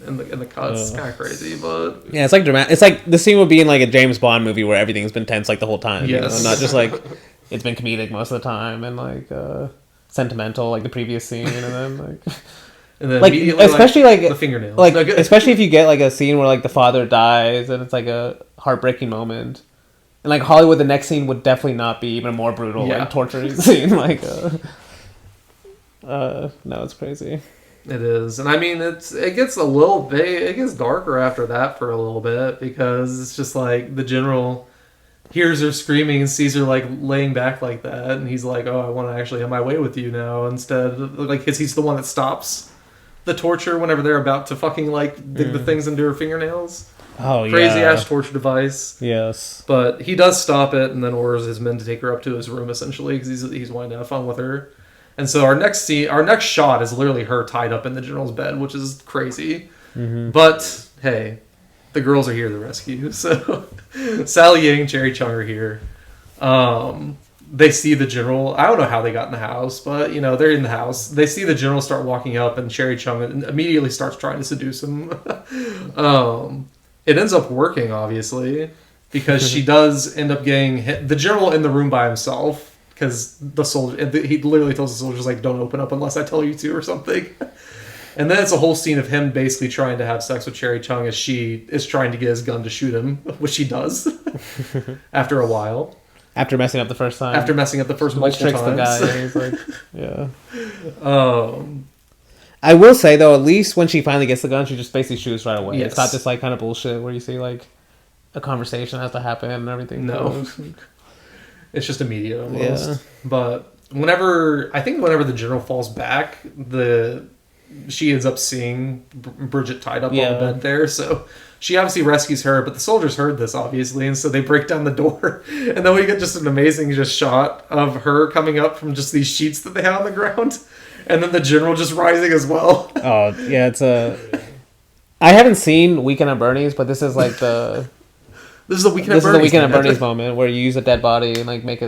in the cuts. It's kind of crazy, but Yeah, it's like dramatic. It's like the scene would be in like a James Bond movie where everything's been tense like the whole time. Yes. Not just like it's been comedic most of the time and like sentimental like the previous scene and then like and then like immediately, especially like the fingernails, like especially if you get like a scene where like the father dies and it's like a heartbreaking moment. And like Hollywood, the next scene would definitely not be even a more brutal like torturing scene. Like, no, it's crazy. It is, and I mean, it gets a little bit, it gets darker after that for a little bit because it's just like the general hears her screaming and sees her like laying back like that, and he's like, "Oh, I want to actually have my way with you now." Instead, like, because he's the one that stops the torture whenever they're about to fucking like dig the things into her fingernails. Oh yeah, Crazy ass torture device. Yes, But he does stop it and then orders his men to take her up to his room essentially because he's wanting to have fun with her. And so our next shot is literally her tied up in the general's bed, which is crazy. Mm-hmm. But hey, the girls are here to rescue. So Sally Yang, Cherry Chung are here. They see the general. I don't know how they got in the house, but you know they're in the house. They see the general start walking up, and Cherry Chung immediately starts trying to seduce him. It ends up working, obviously, because she does end up getting hit. The general in the room by himself, because the soldier, he literally tells the soldiers, like, don't open up unless I tell you to, or something. And then it's a whole scene of him basically trying to have sex with Cherry Chung as she is trying to get his gun to shoot him, which she does after a while. after messing up the first time. After messing up the first multiple tricks times. the guy. And he's like, yeah. Um, I will say though, at least when she finally gets the gun, she just basically shoots right away. Yes. It's not this like kind of bullshit where you see like a conversation has to happen and everything. No. It's just immediate almost. Yeah. But whenever the general falls back, she ends up seeing Bridget tied up on the bed there. So she obviously rescues her, but the soldiers heard this obviously, and so they break down the door. And then we get just an amazing shot of her coming up from just these sheets that they have on the ground. And then the general just rising as well. Oh yeah, it's I haven't seen Weekend at Bernie's, but this is like the. This is the Weekend This at is the Bernie's. Weekend at Bernie's moment where you use a dead body and like make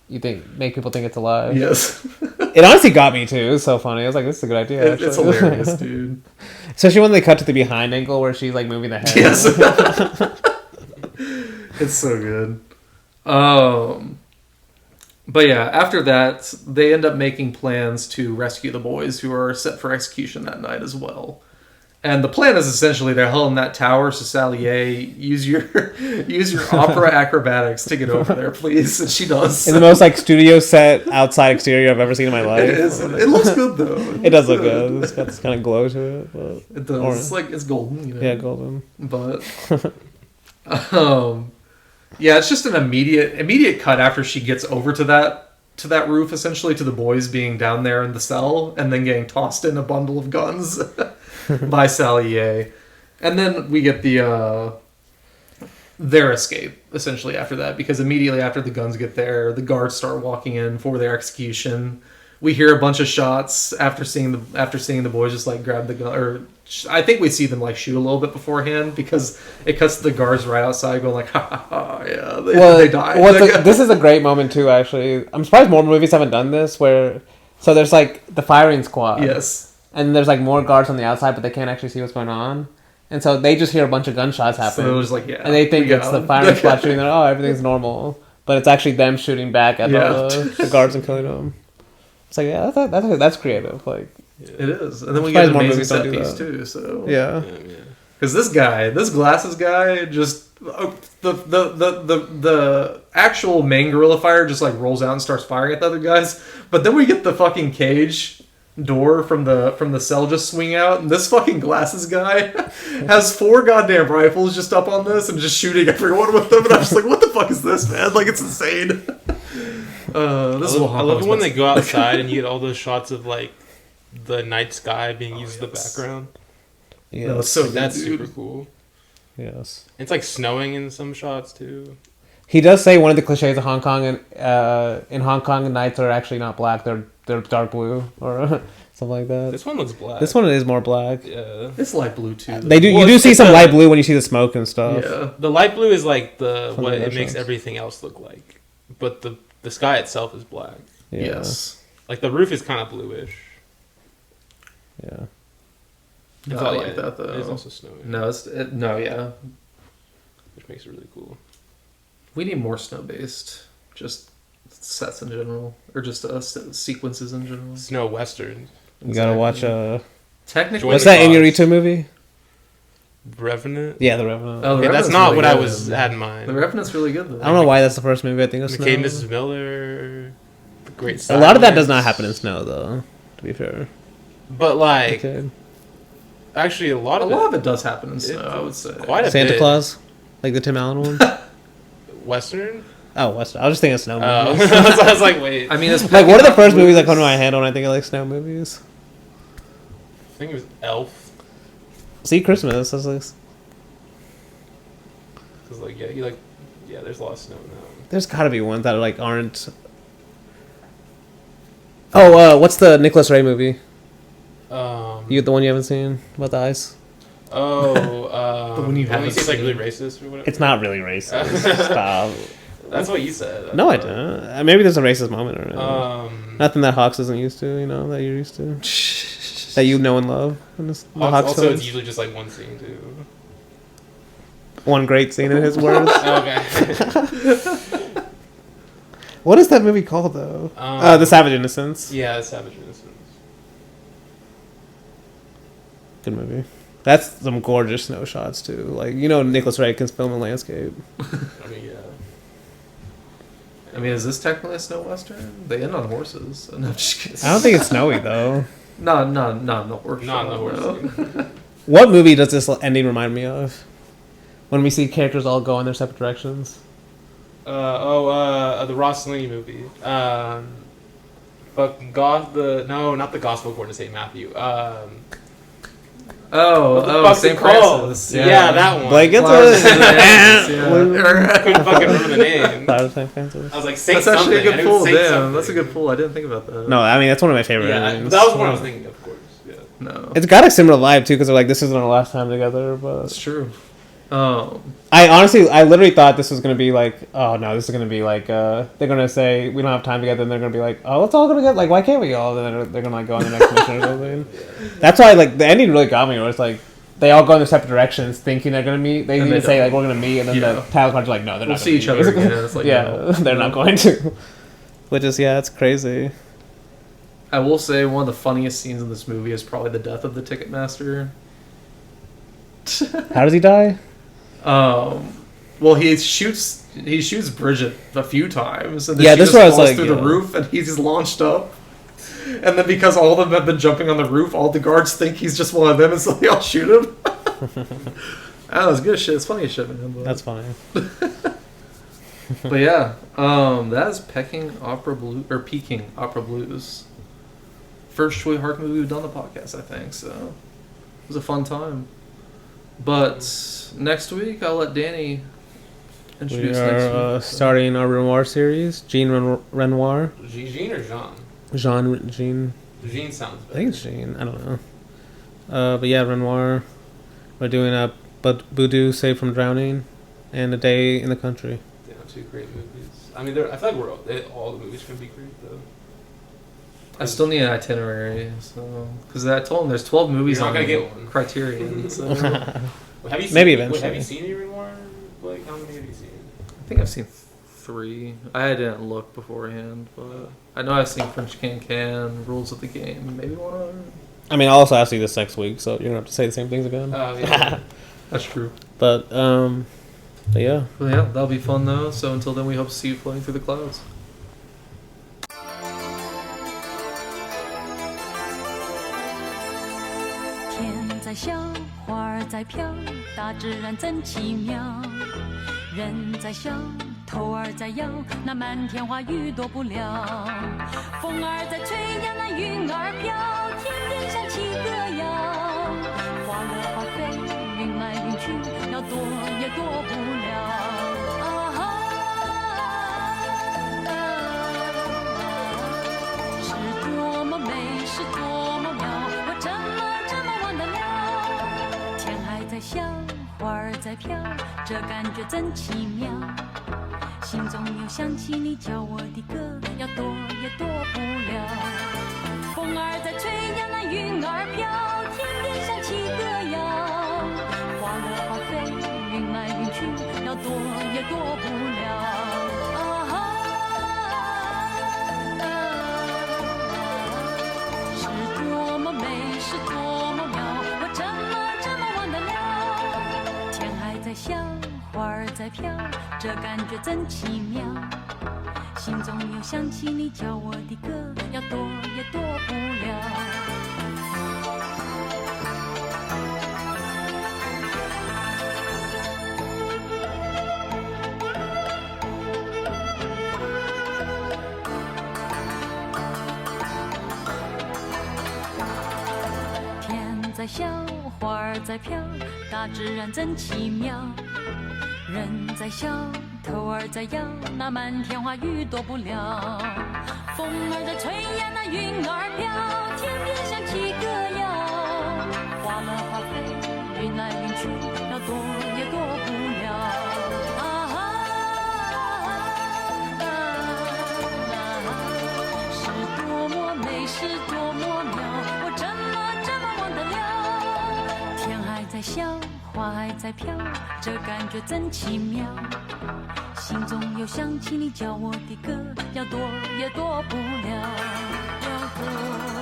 people think it's alive. Yes. It honestly got me too. It was so funny. I was like, this is a good idea. It's hilarious, dude. Especially when they cut to the behind angle where she's like moving the head. Yes. It's so good. But yeah, after that, they end up making plans to rescue the boys who are set for execution that night as well. And the plan is essentially they're held in that tower, so Salier, use your opera acrobatics to get over there, please. And she does. In the most like studio set outside exterior I've ever seen in my life. It is. It looks good though. It does look good. It's got this kind of glow to it. But It does. It's like it's golden, you know. yeah, golden. But yeah, it's just an immediate cut after she gets over to that roof, essentially to the boys being down there in the cell and then getting tossed in a bundle of guns by Salier. And then we get their escape essentially after that, because immediately after the guns get there, the guards start walking in for their execution. We hear a bunch of shots after seeing the boys just like grab the gun, or I think we see them like shoot a little bit beforehand, because it cuts to the guards right outside going like, ha ha ha, yeah, they die. This is a great moment too, actually. I'm surprised more movies haven't done this, where so there's like the firing squad. Yes. And there's like more guards on the outside, but they can't actually see what's going on. And so they just hear a bunch of gunshots happen. So it was like, yeah. And they think it's the firing squad shooting them. Oh, everything's normal. But it's actually them shooting back at the guards and killing them. It's like, yeah, that's creative. Like, it is. And then we get an amazing set piece too. So yeah. Because this glasses guy, just the actual main guerrilla fire just like rolls out and starts firing at the other guys. But then we get the fucking cage door from the cell just swing out, and this fucking glasses guy has 4 goddamn rifles just up on this and just shooting everyone with them. And I'm just like, what the fuck is this, man? Like, it's insane. This is what I love it when they go Like- outside and you get all those shots of like the night sky being used as the background. Yes. No, it's so Like, that's good, dude. super cool. Yes. It's like snowing in some shots too. He does say one of the cliches of Hong Kong, and in Hong Kong, nights are actually not black; they're dark blue or something like that. This one looks black. This one is more black. Yeah. It's light blue too. They do. Well, You do see it's some a- light blue when you see the smoke and stuff. Yeah. The light blue is like the From what the it makes shots. everything else look like, but the sky itself is black. Yeah. Yes. Like the roof is kind of bluish. Yeah. No, It's I all- like that though. It is also snowing, No, yeah. which makes it really cool. We need more snow-based, just sets in general, or just sequences in general. Snow westerns. You gotta watch. Technically, What's the that Cause. Inuyasha movie? Revenant. Yeah, The Revenant. Oh, The Okay, that's Revenant's not really what I good. was had in mind. The Revenant's really good though. I don't know why that's the first movie I think of snow. McKay, Mrs. Miller. The Great. A lot of that does Silence. not happen in snow, though. To be fair. But like, Okay. actually, a lot A of lot it, of it does happen in snow, I would say. quite a Santa bit. Claus, like the Tim Allen one. Western. Oh, West. I was just thinking of snow Oh, movies. I was like, wait. I mean, it's Like, what are the Peking first Opera movies that Blues. come to my head when I think of like snow movies? I think it was Elf. See, Christmas. That's like, Cause like yeah, there's a lot of snow now. there's got to be ones that like aren't. Oh, what's the Nicholas Ray movie? You the one you haven't seen about the ice? The one you the haven't say like seen. really racist or whatever. It's not really racist. Stop. That's what you said. No, I don't. Maybe there's a racist moment or nothing that Hawks isn't used to. You know that you're used to. That you know and love. In the Hawks Also, films. it's usually just like one scene too. One great scene in his words. Okay. What is that movie called though? The Savage Innocents. Yeah, Savage Innocence. Good movie. That's some gorgeous snow shots too. Like Nicholas Ray can film a landscape. I mean, yeah. I mean, is this technically a snow western? They end on horses. No, I'm just kidding. I don't think it's snowy though. No, not in the horse. Not in the horse no. scene. What movie does this ending remind me of? When we see characters all go in their separate directions. The Ross Linney movie. Not the Gospel according to St. Matthew. What the fuck's St. it called? Francis. Yeah, that one. Like it's Flowers a. and Roses, yeah. I couldn't fucking remember the name. Flowers St. Francis. I was like, Saint That's actually a something. good I knew it pull. was Saint Damn, something. that's a good pull. I didn't think about that. No, I mean that's one of my favorite. Yeah, endings. that was the one I was thinking of, of course. Yeah. No, It's got a similar vibe too, because they're like, this isn't our last time together. But that's true. I literally thought this was gonna be like, oh no, this is gonna be like, they're gonna say we don't have time together, and they're gonna be like, oh, let's all go together. Like, why can't we all? And then they're gonna like go on the next mission or something. That's why like the ending really got me. Where it's like they all go in their separate directions, thinking they're gonna meet. They And even they say don't. like we're gonna meet, and then Yeah. the title cards are like, no, they're We'll not. see gonna each meet. other again. It's like, yeah, no, they're no. not going to. Which is it's crazy. I will say one of the funniest scenes in this movie is probably the death of the Ticketmaster. How does he die? Well, he shoots Bridget a few times, and then Yeah, she this just was falls like, through the yeah. roof, and he's launched up. And then because all of them have been jumping on the roof, all the guards think he's just one of them, and so they all shoot him. Oh, it's good shit. It's funny as shit, man. But, That's funny. but yeah, that is Peking Opera Blues. First Tsui Hark movie we've done on the podcast, I think. So it was a fun time. But next week, I'll let Danny We introduce are next week. starting our Renoir series. Renoir. Jean or Jean? Jean. Jean sounds I better. think it's Jean. I don't know. But yeah, Renoir. We're doing a Boudu Saved from Drowning and A Day in the Country. Yeah, two great movies. I mean, I feel like all the movies can be great though. I still need an itinerary, so because I told him there's 12 movies You're not on gonna get one. Criterion. So I Well, have you seen, Maybe Have eventually. you seen any Renoir? Like, how many have you seen? think I've seen 3. I didn't look beforehand, but I know I've seen French Can, Rules of the Game, maybe one other. I mean, I'll also ask you this next week, so you're gonna have to say the same things again. Yeah. That's true. But yeah. Well, yeah, that'll be fun though. So until then, we hope to see you floating through the clouds. 天在笑，花儿在飘，大自然真奇妙。人在笑，头头儿在摇，那满天花雨躲不了。风儿在吹呀，那云儿飘，天边响起歌谣。花落花飞，云来云去，要躲也躲不了。是多么美，是多么妙，我怎么忘得了？天还在笑，花儿在飘，这感觉真奇妙。心中又想起你教我的歌，要躲也躲不了。风儿在吹呀，那云儿飘，天边响起歌谣。花落花飞，云来云去，要躲也躲不了。是多么美，是多么妙，我怎么忘得了？天还在笑，花儿在飘，这感觉真奇妙。心中又想起你教我的歌，要躲也躲不了。天在笑，花儿在飘，大自然真奇妙。人在笑，头儿在摇，那满天花雨躲不了。风儿在吹呀，那云儿飘，天边响起歌谣。花落花飞，云来云去，要躲也躲不了。是多么美，是多么妙，我怎么忘得了？天还在笑，花还在飘，这感觉真奇妙。心中又想起你教我的歌，要躲也躲不了，要躲。